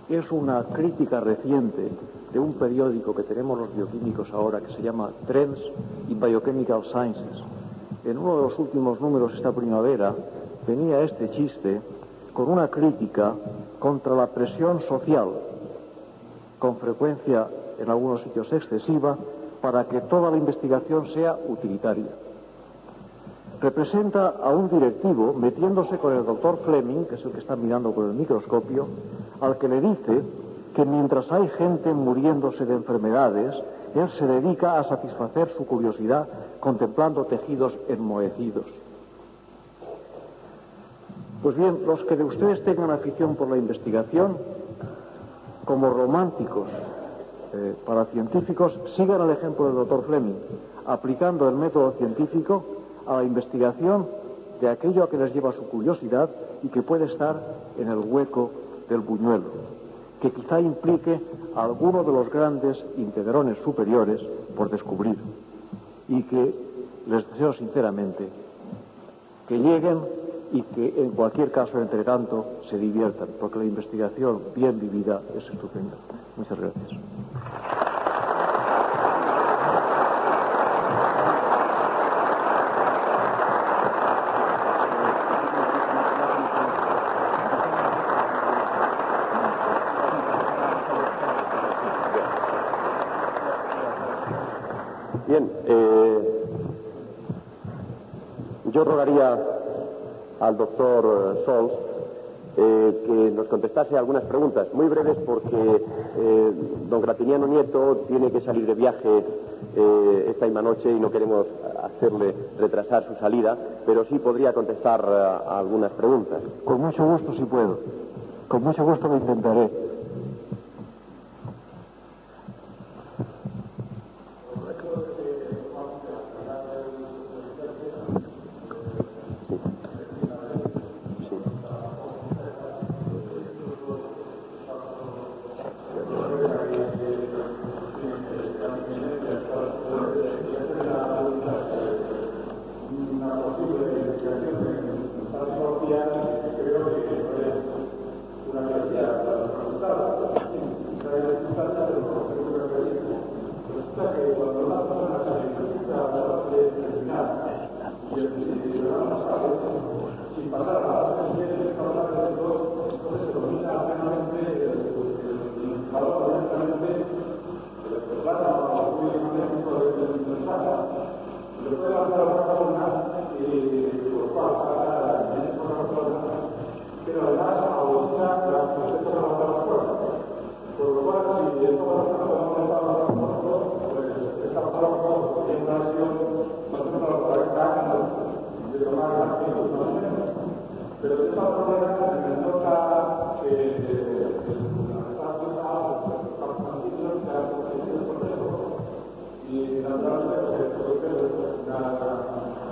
es una crítica reciente de un periódico que tenemos los bioquímicos ahora, que se llama Trends in Biochemical Sciences. En uno de los últimos números esta primavera venía este chiste con una crítica contra la presión social, con frecuencia en algunos sitios excesiva, para que toda la investigación sea utilitaria. Representa a un directivo metiéndose con el doctor Fleming, que es el que está mirando con el microscopio, al que le dice que mientras hay gente muriéndose de enfermedades, él se dedica a satisfacer su curiosidad contemplando tejidos enmohecidos. Pues bien, los que de ustedes tengan afición por la investigación, como románticos para científicos, sigan el ejemplo del doctor Fleming, aplicando el método científico a la investigación de aquello a que les lleva su curiosidad y que puede estar en el hueco del buñuelo, que quizá implique a alguno de los grandes integrones superiores por descubrir, y que les deseo sinceramente que lleguen y que en cualquier caso, entre tanto, se diviertan, porque la investigación bien vivida es estupenda. Muchas gracias. Bien, yo rogaría al doctor Sols que nos contestase algunas preguntas muy breves, porque don Gratiniano Nieto tiene que salir de viaje esta misma noche y no queremos hacerle retrasar su salida, pero sí podría contestar a algunas preguntas. Con mucho gusto, si puedo. Con mucho gusto lo intentaré.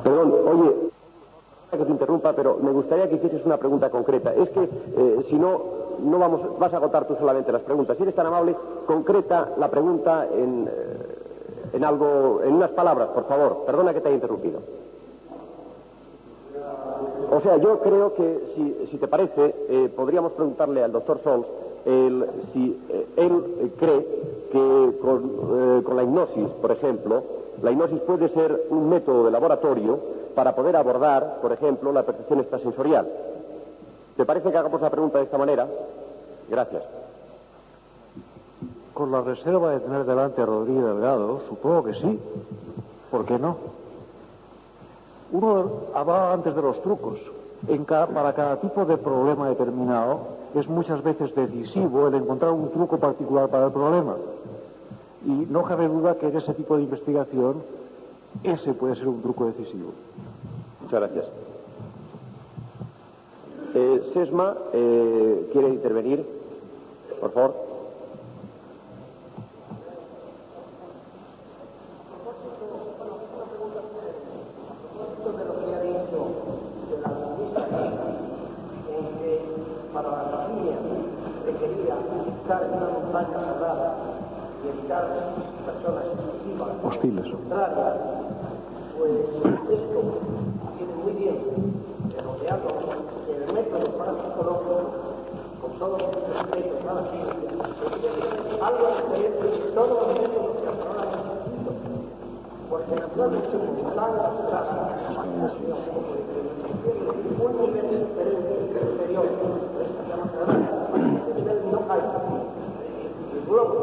Perdón, oye, que te interrumpa, pero me gustaría que hicieses una pregunta concreta. Es que si no, vas a agotar tú solamente las preguntas. Si eres tan amable, concreta la pregunta en algo, en unas palabras, por favor. Perdona que te haya interrumpido. O sea, yo creo que, si te parece, podríamos preguntarle al doctor Sols si él cree que con la hipnosis, por ejemplo, la hipnosis puede ser un método de laboratorio para poder abordar, por ejemplo, la percepción extrasensorial. ¿Te parece que hagamos la pregunta de esta manera? Gracias. Con la reserva de tener delante a Rodríguez Delgado, supongo que sí. ¿Por qué no? Uno hablaba antes de los trucos. Para cada tipo de problema determinado es muchas veces decisivo el encontrar un truco particular para el problema. Y no cabe duda que en ese tipo de investigación ese puede ser un truco decisivo. Muchas gracias. Sesma quiere intervenir, por favor. Para la familia que quería estar en una montaña sagrada y evitar personas hostiles, pues esto tiene muy bien rodeado el método parapsicológico con todos los respetos a la ciencia, algo diferente de todos los métodos que hasta ahora hemos visto, porque naturalmente están las imaginación un nivel superior, este nivel no hay. Y luego,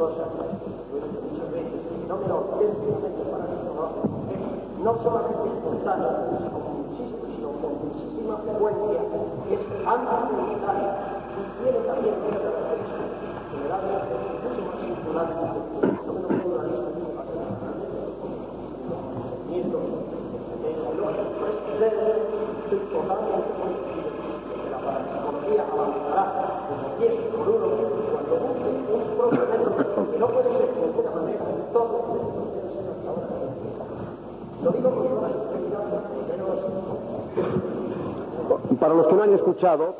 cosas, lo he dicho muchas veces, el fenómeno auténticamente parapsicológico es no solamente espontáneo, como insisto, sino con muchísima frecuencia, es antivoluntario y tiene también una característica generalmente mucho más singular que el fenómeno pluralista que se basa en el lógico es totalmente coincidido que la parapsicología avanzará como quiere por uno mismo cuando busque un propio método que no puede ser de alguna manera todo lo que debe ser hasta ahora. Lo digo con toda sinceridad, Para los que no han escuchado,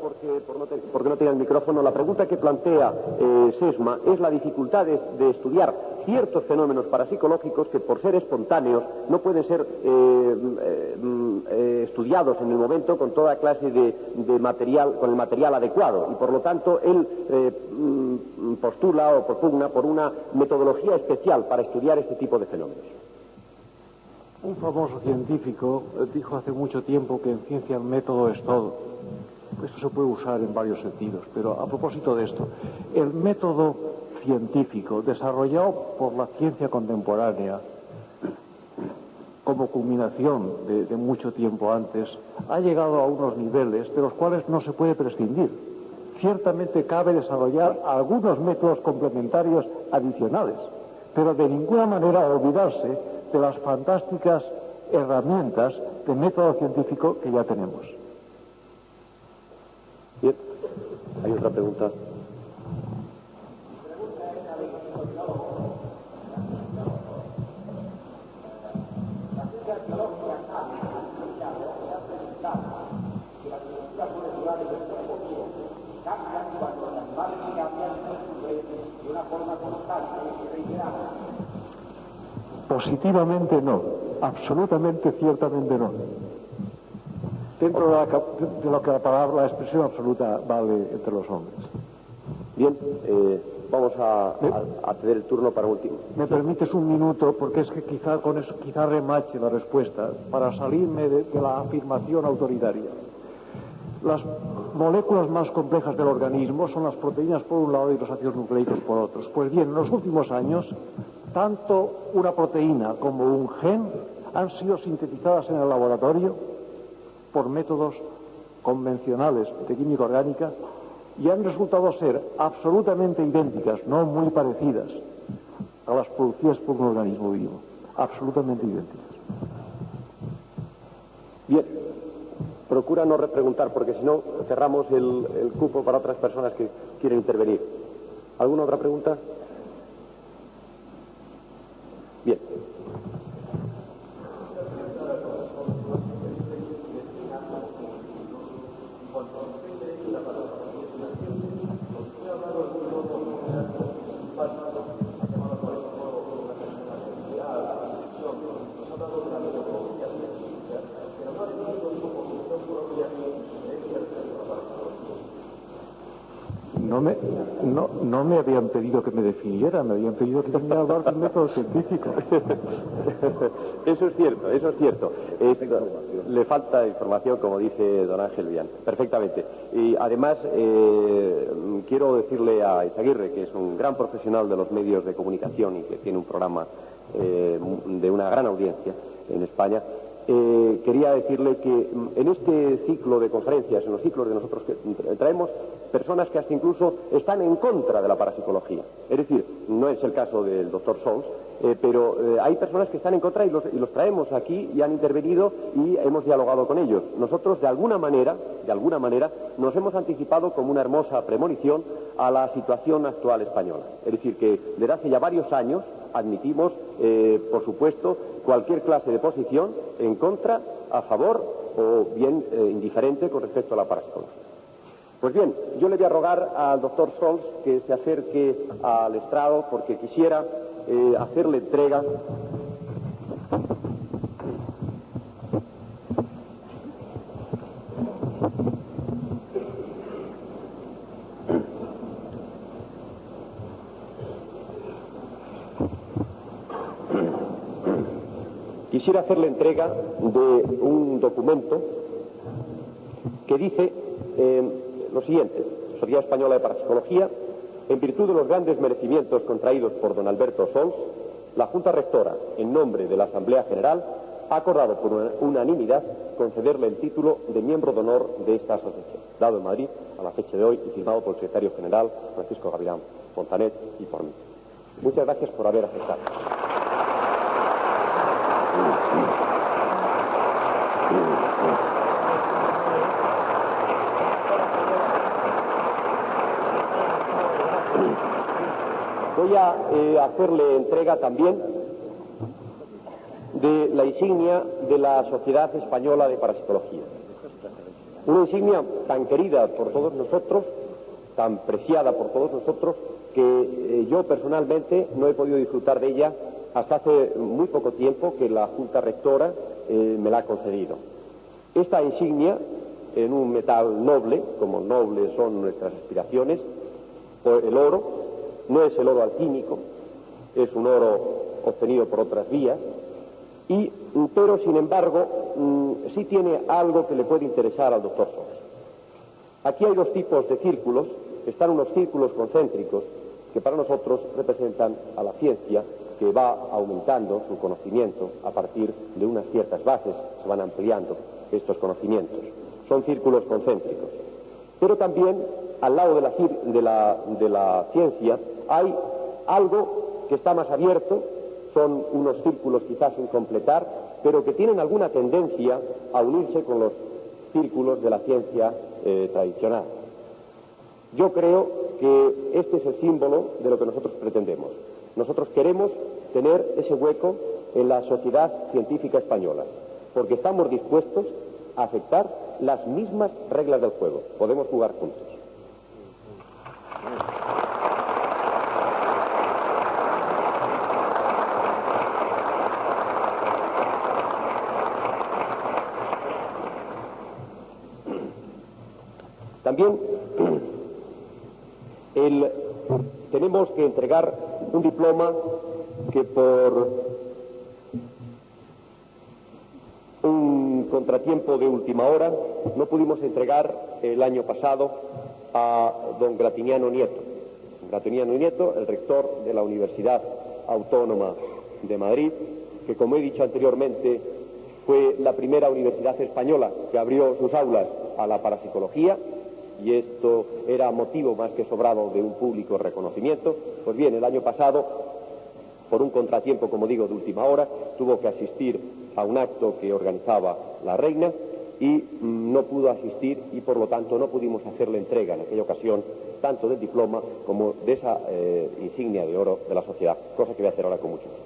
porque no tienen el micrófono, la pregunta que plantea Sesma es la dificultad de estudiar ciertos fenómenos parapsicológicos que por ser espontáneos no pueden ser estudiados en el momento con toda clase de material, con el material adecuado, y por lo tanto él postula o propugna por una metodología especial para estudiar este tipo de fenómenos. Un famoso científico dijo hace mucho tiempo que en ciencia el método es todo. Esto se puede usar en varios sentidos, pero a propósito de esto, el método científico desarrollado por la ciencia contemporánea como culminación de mucho tiempo antes, ha llegado a unos niveles de los cuales no se puede prescindir. Ciertamente cabe desarrollar algunos métodos complementarios adicionales, pero de ninguna manera olvidarse de las fantásticas herramientas de método científico que ya tenemos. Bien, hay otra pregunta. Positivamente no, absolutamente, ciertamente no. Dentro de lo que la expresión absoluta vale entre los hombres. Bien, vamos a ceder el turno para último. ¿Me permites un minuto? Porque es que quizá con eso remache la respuesta para salirme de la afirmación autoritaria. Las moléculas más complejas del organismo son las proteínas por un lado y los ácidos nucleicos por otros. Pues bien, en los últimos años, tanto una proteína como un gen han sido sintetizadas en el laboratorio por métodos convencionales de química orgánica y han resultado ser absolutamente idénticas, no muy parecidas a las producidas por un organismo vivo. Absolutamente idénticas. Bien, procura no repreguntar porque si no cerramos el cupo para otras personas que quieren intervenir. ¿Alguna otra pregunta? Bien. No me habían pedido que me definiera, me habían pedido que viniera a hablar del método científico. Eso es cierto, eso es cierto. Le falta información, como dice don Ángel Villán. Perfectamente. Y además, quiero decirle a Izaguirre, que es un gran profesional de los medios de comunicación y que tiene un programa de una gran audiencia en España, quería decirle que en este ciclo de conferencias, en los ciclos de nosotros que traemos personas que hasta incluso están en contra de la parapsicología. Es decir, no es el caso del doctor Sols, pero hay personas que están en contra y los traemos aquí y han intervenido y hemos dialogado con ellos. Nosotros de alguna manera, nos hemos anticipado como una hermosa premonición a la situación actual española. Es decir, que desde hace ya varios años admitimos, por supuesto, cualquier clase de posición en contra, a favor o bien indiferente con respecto a la parapsicología. Pues bien, yo le voy a rogar al doctor Sols que se acerque al estrado porque quisiera hacerle entrega de un documento que dice lo siguiente: Sociedad Española de Parapsicología, En virtud de los grandes merecimientos contraídos por don Alberto Sols, la Junta Rectora, en nombre de la Asamblea General, ha acordado por unanimidad concederle el título de miembro de honor de esta asociación, dado en Madrid a la fecha de hoy y firmado por el secretario general Francisco Gavilán Fontanet y por mí. Muchas gracias por haber aceptado. Voy a hacerle entrega también de la insignia de la Sociedad Española de Parapsicología. Una insignia tan querida por todos nosotros, tan preciada por todos nosotros, que yo personalmente no he podido disfrutar de ella hasta hace muy poco tiempo que la Junta Rectora me la ha concedido. Esta insignia, en un metal noble, como nobles son nuestras aspiraciones, el oro, no es el oro alquímico, es un oro obtenido por otras vías, pero sin embargo sí tiene algo que le puede interesar al doctor Sols. Aquí hay dos tipos de círculos. Están unos círculos concéntricos que para nosotros representan a la ciencia, que va aumentando su conocimiento a partir de unas ciertas bases, se van ampliando estos conocimientos. Son círculos concéntricos. Pero también al lado de la ciencia hay algo que está más abierto, son unos círculos quizás sin completar, pero que tienen alguna tendencia a unirse con los círculos de la ciencia tradicional. Yo creo que este es el símbolo de lo que nosotros pretendemos. Nosotros queremos tener ese hueco en la sociedad científica española, porque estamos dispuestos a aceptar las mismas reglas del juego. Podemos jugar juntos. También tenemos que entregar un diploma que por un contratiempo de última hora no pudimos entregar el año pasado a don Gratiniano Nieto. Gratiniano Nieto, el rector de la Universidad Autónoma de Madrid, que como he dicho anteriormente fue la primera universidad española que abrió sus aulas a la parapsicología, y esto era motivo más que sobrado de un público reconocimiento. Pues bien, el año pasado, por un contratiempo, como digo, de última hora, tuvo que asistir a un acto que organizaba la reina y no pudo asistir, y por lo tanto no pudimos hacerle entrega en aquella ocasión tanto del diploma como de esa insignia de oro de la sociedad, cosa que voy a hacer ahora con mucho gusto.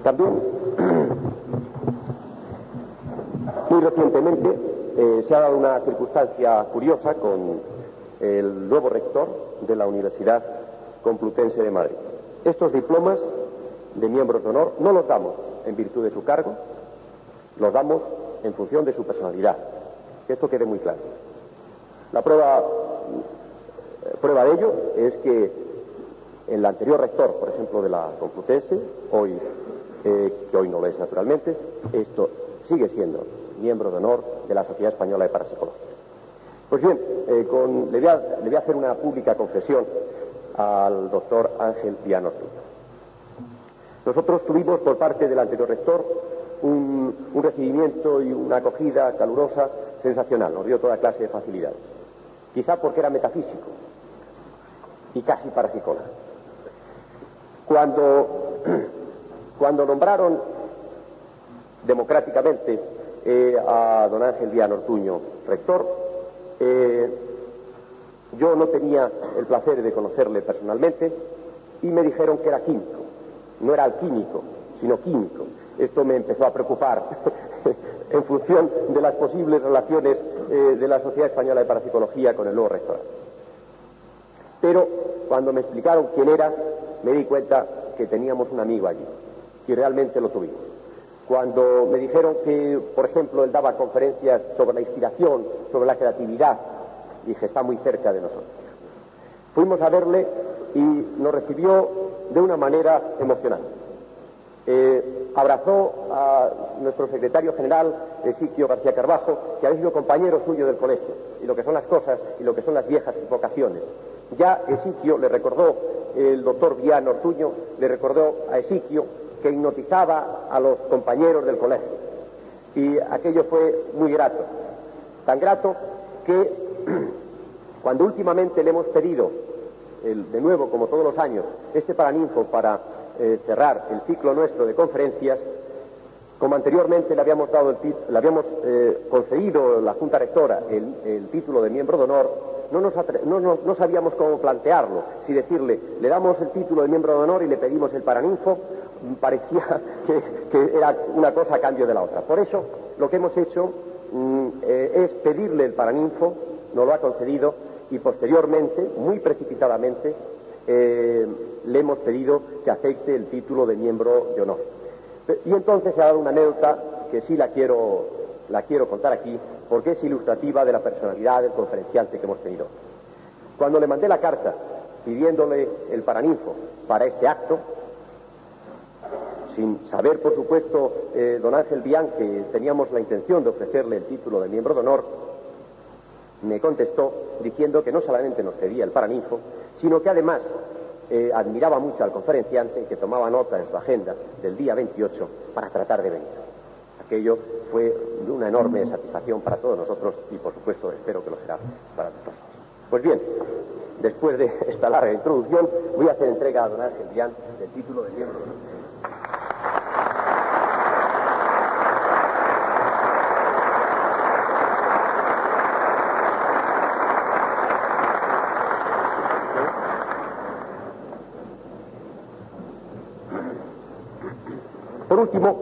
También, muy recientemente, se ha dado una circunstancia curiosa con el nuevo rector de la Universidad Complutense de Madrid. Estos diplomas de miembros de honor no los damos en virtud de su cargo, los damos en función de su personalidad. Que esto quede muy claro. La prueba de ello es que el anterior rector, por ejemplo, de la Complutense, que hoy no lo es naturalmente, esto sigue siendo miembro de honor de la Sociedad Española de Parapsicología. Pues bien, le voy a hacer una pública confesión al doctor Ángel Viano Ortuño. Nosotros tuvimos por parte del anterior rector un recibimiento y una acogida calurosa sensacional, nos dio toda clase de facilidades. Quizá porque era metafísico y casi parapsicólogo. Cuando nombraron democráticamente a don Ángel Viano Ortuño rector, yo no tenía el placer de conocerle personalmente y me dijeron que era químico, no era alquímico, sino químico. Esto me empezó a preocupar en función de las posibles relaciones de la Sociedad Española de Parapsicología con el nuevo rector. Pero cuando me explicaron quién era, me di cuenta que teníamos un amigo allí, y realmente lo tuvimos. cuando me dijeron que, por ejemplo, él daba conferencias sobre la inspiración, sobre la creatividad, dije, está muy cerca de nosotros. Fuimos a verle y nos recibió de una manera emocionante. Abrazó a nuestro secretario general, Esiquio García Carbajo, que había sido compañero suyo del colegio, y lo que son las cosas y lo que son las viejas vocaciones. Ya Esiquio le recordó, el doctor Bian Ortuño le recordó a Esiquio que hipnotizaba a los compañeros del colegio. Y aquello fue muy grato. Tan grato que cuando últimamente le hemos pedido, de nuevo, como todos los años, este Paraninfo para cerrar el ciclo nuestro de conferencias, como anteriormente le habíamos concedido la Junta Rectora el título de miembro de honor, no sabíamos cómo plantearlo. Si decirle, le damos el título de miembro de honor y le pedimos el Paraninfo, parecía que era una cosa a cambio de la otra. Por eso, lo que hemos hecho es pedirle el Paraninfo, nos lo ha concedido, y posteriormente, muy precipitadamente, le hemos pedido que acepte el título de miembro de honor. Y entonces se ha dado una anécdota que sí la quiero contar aquí, porque es ilustrativa de la personalidad del conferenciante que hemos tenido. Cuando le mandé la carta pidiéndole el Paraninfo para este acto, sin saber, por supuesto, don Ángel Bian, que teníamos la intención de ofrecerle el título de miembro de honor, me contestó diciendo que no solamente nos cedía el Paraninfo, sino que además admiraba mucho al conferenciante, que tomaba nota en su agenda del día 28 para tratar de venir. Aquello fue una enorme satisfacción para todos nosotros y, por supuesto, espero que lo será para todos. Pues bien, después de esta larga introducción, voy a hacer entrega a don Ángel Bian del título de miembro de honor. Por último,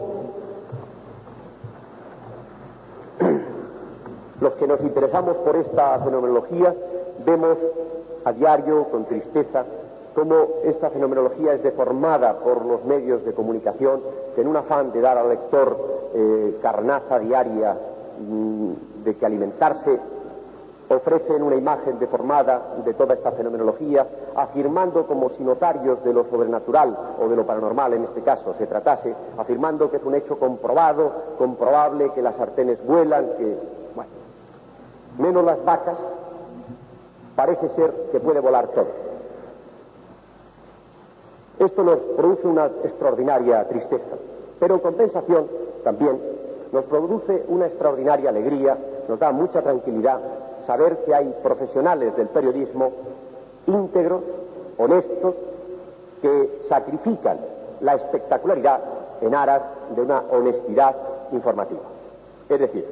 los que nos interesamos por esta fenomenología vemos a diario, con tristeza, cómo esta fenomenología es deformada por los medios de comunicación que, en un afán de dar al lector carnaza diaria de que alimentarse, ofrecen una imagen deformada de toda esta fenomenología, afirmando como si notarios de lo sobrenatural o de lo paranormal en este caso se tratase, afirmando que es un hecho comprobado, comprobable, que las sartenes vuelan, que, bueno, menos las vacas, parece ser que puede volar todo. Esto nos produce una extraordinaria tristeza, pero en compensación también nos produce una extraordinaria alegría, nos da mucha tranquilidad saber que hay profesionales del periodismo íntegros, honestos, que sacrifican la espectacularidad en aras de una honestidad informativa. Es decir,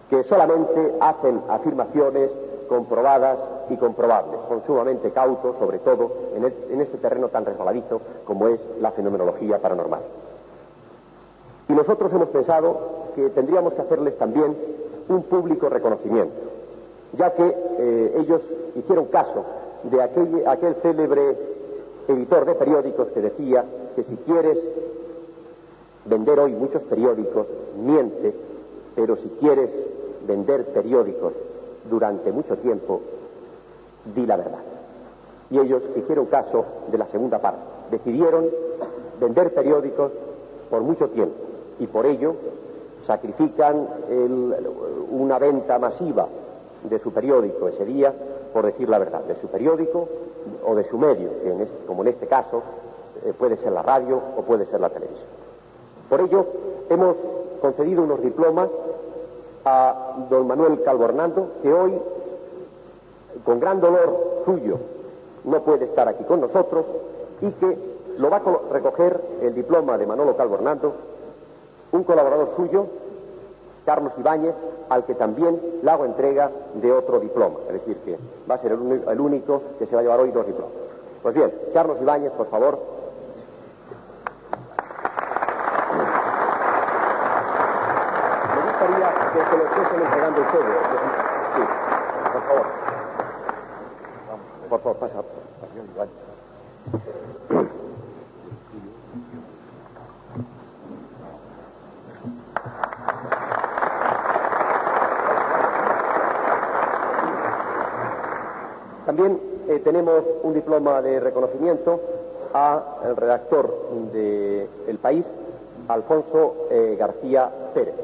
que solamente hacen afirmaciones comprobadas y comprobables. Son sumamente cautos, sobre todo en este terreno tan resbaladizo como es la fenomenología paranormal. Y nosotros hemos pensado que tendríamos que hacerles también un público reconocimiento, ya que ellos hicieron caso de aquel célebre editor de periódicos que decía que si quieres vender hoy muchos periódicos, miente, pero si quieres vender periódicos durante mucho tiempo, di la verdad. Y ellos hicieron caso de la segunda parte, decidieron vender periódicos por mucho tiempo y por ello sacrifican una venta masiva de su periódico ese día, por decir la verdad, de su periódico o de su medio, que como en este caso puede ser la radio o puede ser la televisión. Por ello hemos concedido unos diplomas a don Manuel Calvo Hernando, que hoy, con gran dolor suyo, no puede estar aquí con nosotros, y que lo va a recoger el diploma de Manolo Calvo Hernando un colaborador suyo, Carlos Ibáñez, al que también le hago entrega de otro diploma. Es decir, que va a ser el único que se va a llevar hoy 2 diplomas. Pues bien, Carlos Ibáñez, por favor. Me gustaría que se lo estuviesen entregando ustedes. Sí, por favor. Por favor, pasa. También tenemos un diploma de reconocimiento al redactor de El País, Alfonso García Pérez.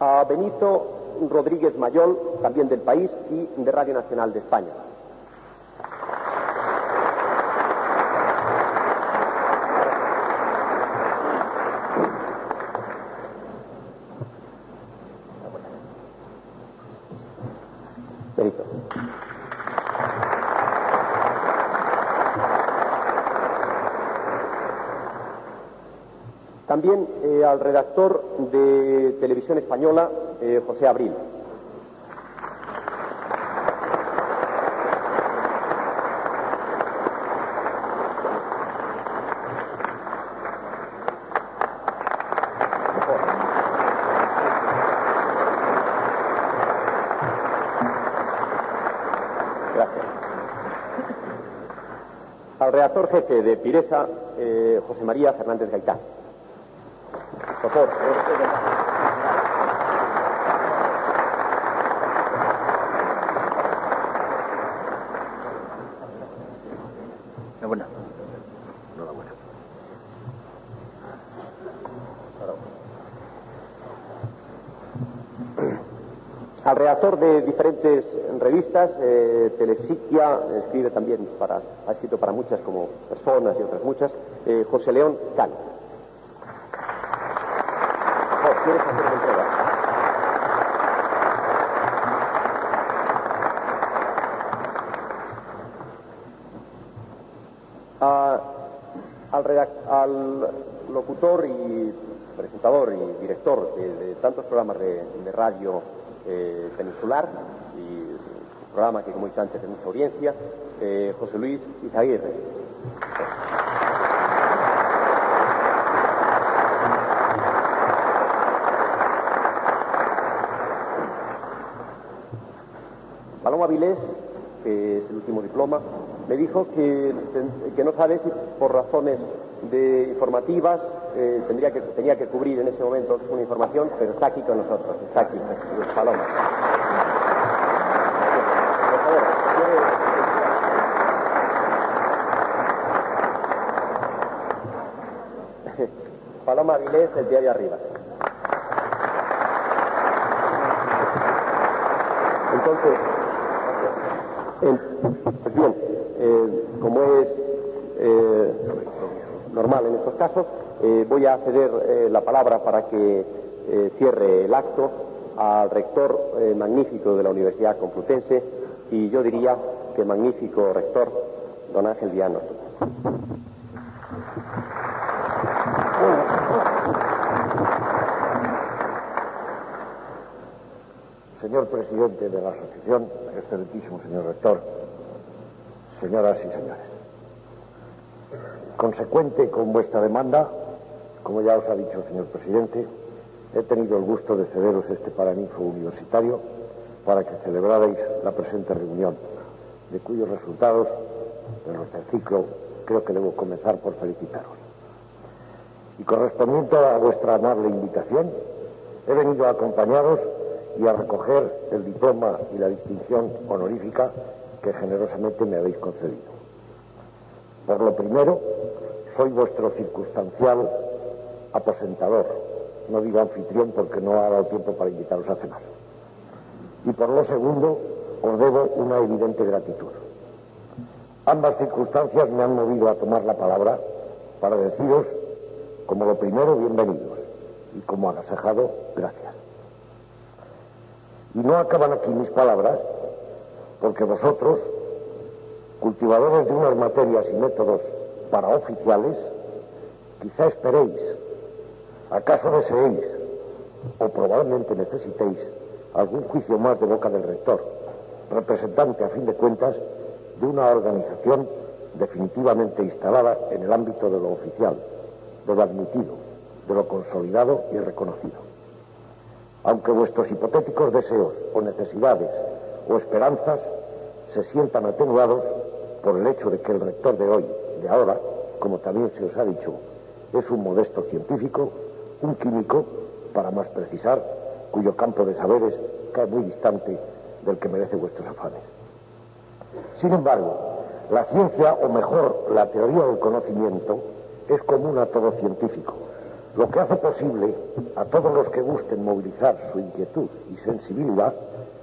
A Benito Rodríguez Mayol, también del País y de Radio Nacional de España. Benito. También al redactor de Televisión Española, José Abril. Gracias. Al redactor jefe de Piresa, José María Fernández Gaitán. Por favor. Enhorabuena. Al redactor de diferentes revistas, Telepsiquia, escribe también ha escrito para muchas como Personas y otras muchas, José León Cano. ¿Quieres hacer una entrega? Al locutor y presentador y director de tantos programas de radio peninsular y programa que, como he dicho antes, de mucha audiencia, José Luis Izaguirre. Paloma Vilés, que es el último diploma, me dijo que no sabe si por razones informativas tenía que cubrir en ese momento una información, pero está aquí con nosotros, está aquí, es Paloma. Por favor, Paloma Vilés, del diario Arriba. Entonces, pues bien, como es normal en estos casos, voy a ceder la palabra para que cierre el acto al rector magnífico de la Universidad Complutense, y yo diría que magnífico rector, don Ángel Viano. Señor presidente de la asociación, excelentísimo señor rector, señoras y señores. Consecuente con vuestra demanda, como ya os ha dicho el señor presidente, he tenido el gusto de cederos este paraninfo universitario para que celebrarais la presente reunión, de cuyos resultados, de los del ciclo, creo que debo comenzar por felicitaros. Y correspondiente a vuestra amable invitación, he venido a acompañaros y a recoger el diploma y la distinción honorífica que generosamente me habéis concedido. Por lo primero, soy vuestro circunstancial aposentador, no digo anfitrión porque no ha dado tiempo para invitaros a cenar. Y por lo segundo, os debo una evidente gratitud. Ambas circunstancias me han movido a tomar la palabra para deciros, como lo primero, bienvenidos, y como agasajado, gracias. Y no acaban aquí mis palabras, porque vosotros, cultivadores de unas materias y métodos paraoficiales, quizá esperéis, acaso deseéis, o probablemente necesitéis, algún juicio más de boca del rector, representante, a fin de cuentas, de una organización definitivamente instalada en el ámbito de lo oficial, de lo admitido, de lo consolidado y reconocido. Aunque vuestros hipotéticos deseos o necesidades o esperanzas se sientan atenuados por el hecho de que el rector de hoy, de ahora, como también se os ha dicho, es un modesto científico, un químico, para más precisar, cuyo campo de saberes cae muy distante del que merece vuestros afanes. Sin embargo, la ciencia, o mejor, la teoría del conocimiento, es común a todo científico, lo que hace posible a todos los que gusten movilizar su inquietud y sensibilidad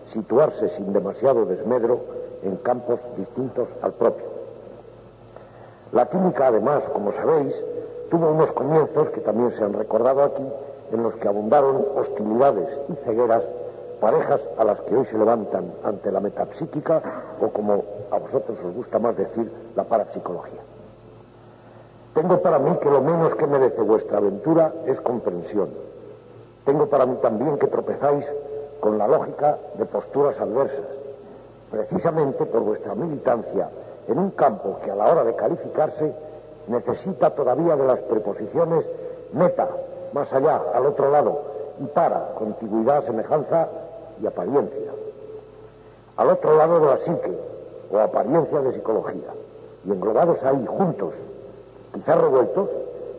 situarse sin demasiado desmedro en campos distintos al propio. La química, además, como sabéis, tuvo unos comienzos que también se han recordado aquí, en los que abundaron hostilidades y cegueras, parejas a las que hoy se levantan ante la metapsíquica, o como a vosotros os gusta más decir, la parapsicología. Tengo para mí que lo menos que merece vuestra aventura es comprensión. Tengo para mí también que tropezáis con la lógica de posturas adversas, precisamente por vuestra militancia en un campo que a la hora de calificarse necesita todavía de las preposiciones meta, más allá, al otro lado, y para, contigüidad, semejanza y apariencia. Al otro lado de la psique, o apariencia de psicología, y englobados ahí, juntos, quizás revueltos,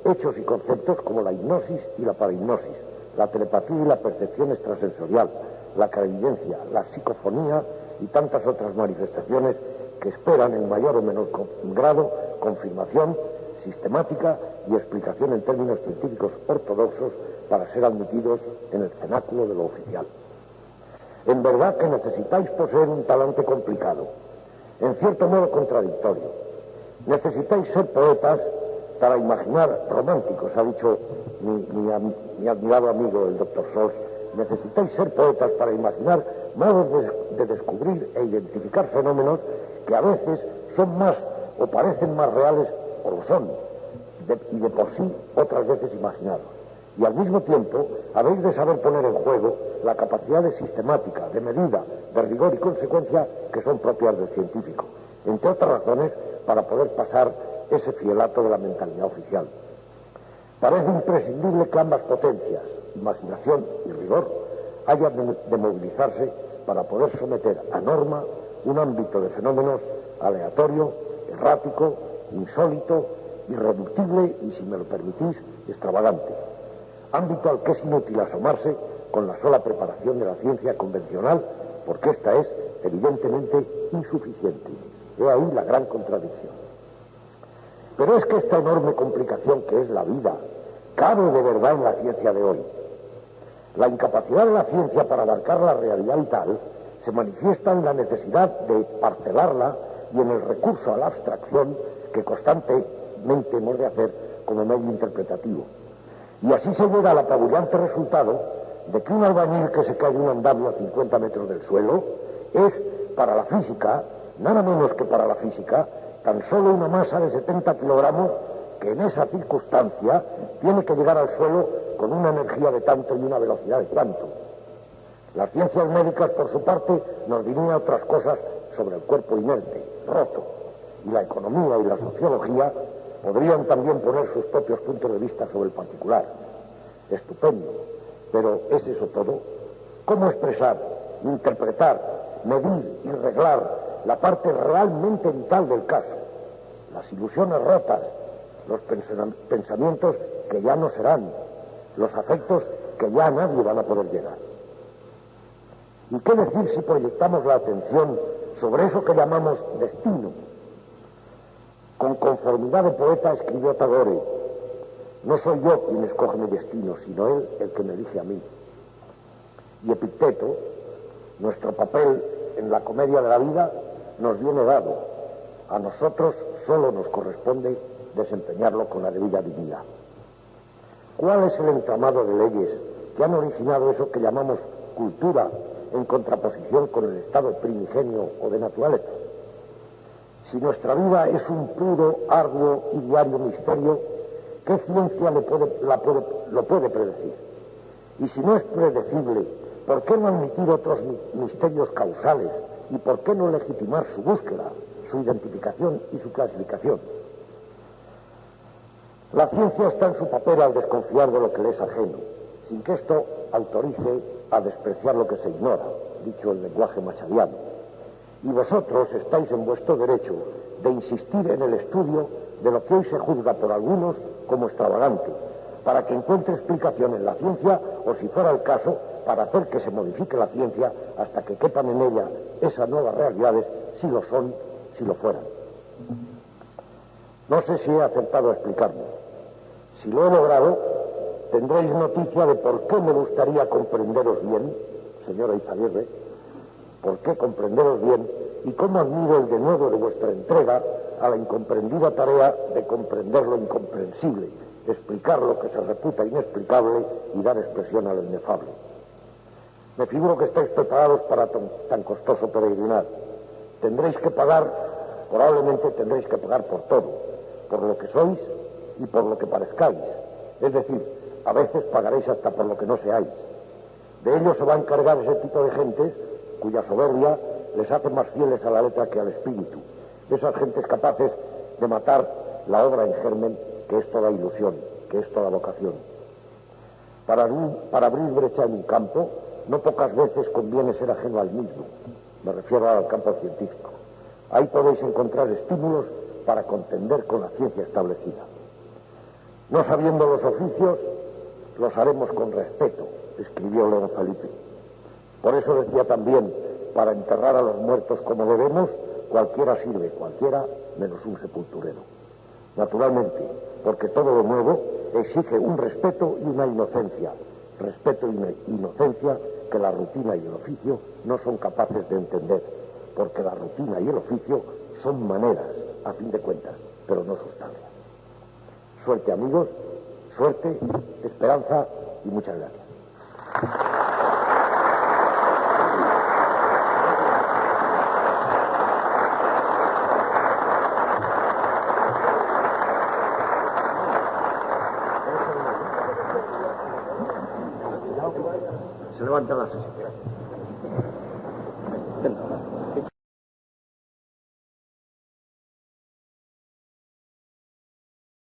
hechos y conceptos como la hipnosis y la parahipnosis, la telepatía y la percepción extrasensorial, la clarividencia, la psicofonía y tantas otras manifestaciones que esperan en mayor o menor grado confirmación sistemática y explicación en términos científicos ortodoxos para ser admitidos en el cenáculo de lo oficial. En verdad que necesitáis poseer un talante complicado, en cierto modo contradictorio. Necesitáis ser poetas para imaginar, románticos, ha dicho mi admirado amigo el doctor Sols, necesitáis ser poetas para imaginar modos de descubrir e identificar fenómenos que a veces son más o parecen más reales o lo son, y de por sí otras veces imaginados. Y al mismo tiempo habéis de saber poner en juego la capacidad de sistemática, de medida, de rigor y consecuencia que son propias del científico, entre otras razones para poder pasar ese fielato de la mentalidad oficial. Parece imprescindible que ambas potencias, imaginación y rigor, hayan de movilizarse para poder someter a norma un ámbito de fenómenos aleatorio, errático, insólito, irreductible y, si me lo permitís, extravagante. Ámbito al que es inútil asomarse con la sola preparación de la ciencia convencional, porque esta es, evidentemente, insuficiente. He ahí la gran contradicción. Pero es que esta enorme complicación que es la vida cabe de verdad en la ciencia de hoy. La incapacidad de la ciencia para abarcar la realidad vital se manifiesta en la necesidad de parcelarla y en el recurso a la abstracción que constantemente hemos de hacer como medio interpretativo. Y así se llega al apabullante resultado de que un albañil que se cae de un andamio a 50 metros del suelo es, para la física, nada menos que para la física, tan solo una masa de 70 kilogramos que en esa circunstancia tiene que llegar al suelo con una energía de tanto y una velocidad de cuanto. Las ciencias médicas, por su parte, nos dirían otras cosas sobre el cuerpo inerte, roto, y la economía y la sociología podrían también poner sus propios puntos de vista sobre el particular. Estupendo, pero ¿es eso todo? ¿Cómo expresar, interpretar, medir y reglar la parte realmente vital del caso? Las ilusiones rotas, los pensamientos que ya no serán, los afectos que ya a nadie van a poder llegar. ¿Y qué decir si proyectamos la atención sobre eso que llamamos destino? Con conformidad de poeta escribió Tagore: no soy yo quien escoge mi destino, sino él el que me elige a mí. Y Epicteto, nuestro papel en la comedia de la vida nos viene dado. A nosotros solo nos corresponde desempeñarlo con la debida dignidad. ¿Cuál es el entramado de leyes que han originado eso que llamamos cultura en contraposición con el estado primigenio o de naturaleza? Si nuestra vida es un puro, arduo y diario misterio, ¿qué ciencia lo puede predecir? Y si no es predecible, ¿por qué no admitir otros misterios causales? ¿Y por qué no legitimar su búsqueda, su identificación y su clasificación? La ciencia está en su papel al desconfiar de lo que le es ajeno, sin que esto autorice a despreciar lo que se ignora, dicho el lenguaje machadiano. Y vosotros estáis en vuestro derecho de insistir en el estudio de lo que hoy se juzga por algunos como extravagante, para que encuentre explicación en la ciencia o, si fuera el caso, para hacer que se modifique la ciencia hasta que quepan en ella esas nuevas realidades, si lo son, si lo fueran. No sé si he acertado a explicarme. Si lo he logrado, tendréis noticia de por qué me gustaría comprenderos bien, señora Izaguirre, por qué comprenderos bien y cómo admiro el denuedo de vuestra entrega a la incomprendida tarea de comprender lo incomprensible, explicar lo que se reputa inexplicable y dar expresión a lo inefable. Me figuro que estáis preparados para tan costoso peregrinar. Tendréis que pagar, probablemente tendréis que pagar por todo, por lo que sois y por lo que parezcáis. Es decir, a veces pagaréis hasta por lo que no seáis. De ello se va a encargar ese tipo de gentes cuya soberbia les hace más fieles a la letra que al espíritu. Esas gentes capaces de matar la obra en germen, que es toda ilusión, que es toda vocación. Para abrir brecha en un campo, no pocas veces conviene ser ajeno al mismo. Me refiero al campo científico. Ahí podéis encontrar estímulos para contender con la ciencia establecida. No sabiendo los oficios, los haremos con respeto, escribió León Felipe. Por eso decía también, para enterrar a los muertos como debemos, cualquiera sirve, cualquiera, menos un sepulturero. Naturalmente, porque todo lo nuevo exige un respeto y una inocencia. Respeto y inocencia que la rutina y el oficio no son capaces de entender, porque la rutina y el oficio son maneras, a fin de cuentas, pero no sustancia. Suerte, amigos, suerte, esperanza y muchas gracias. Se levanta la sesión.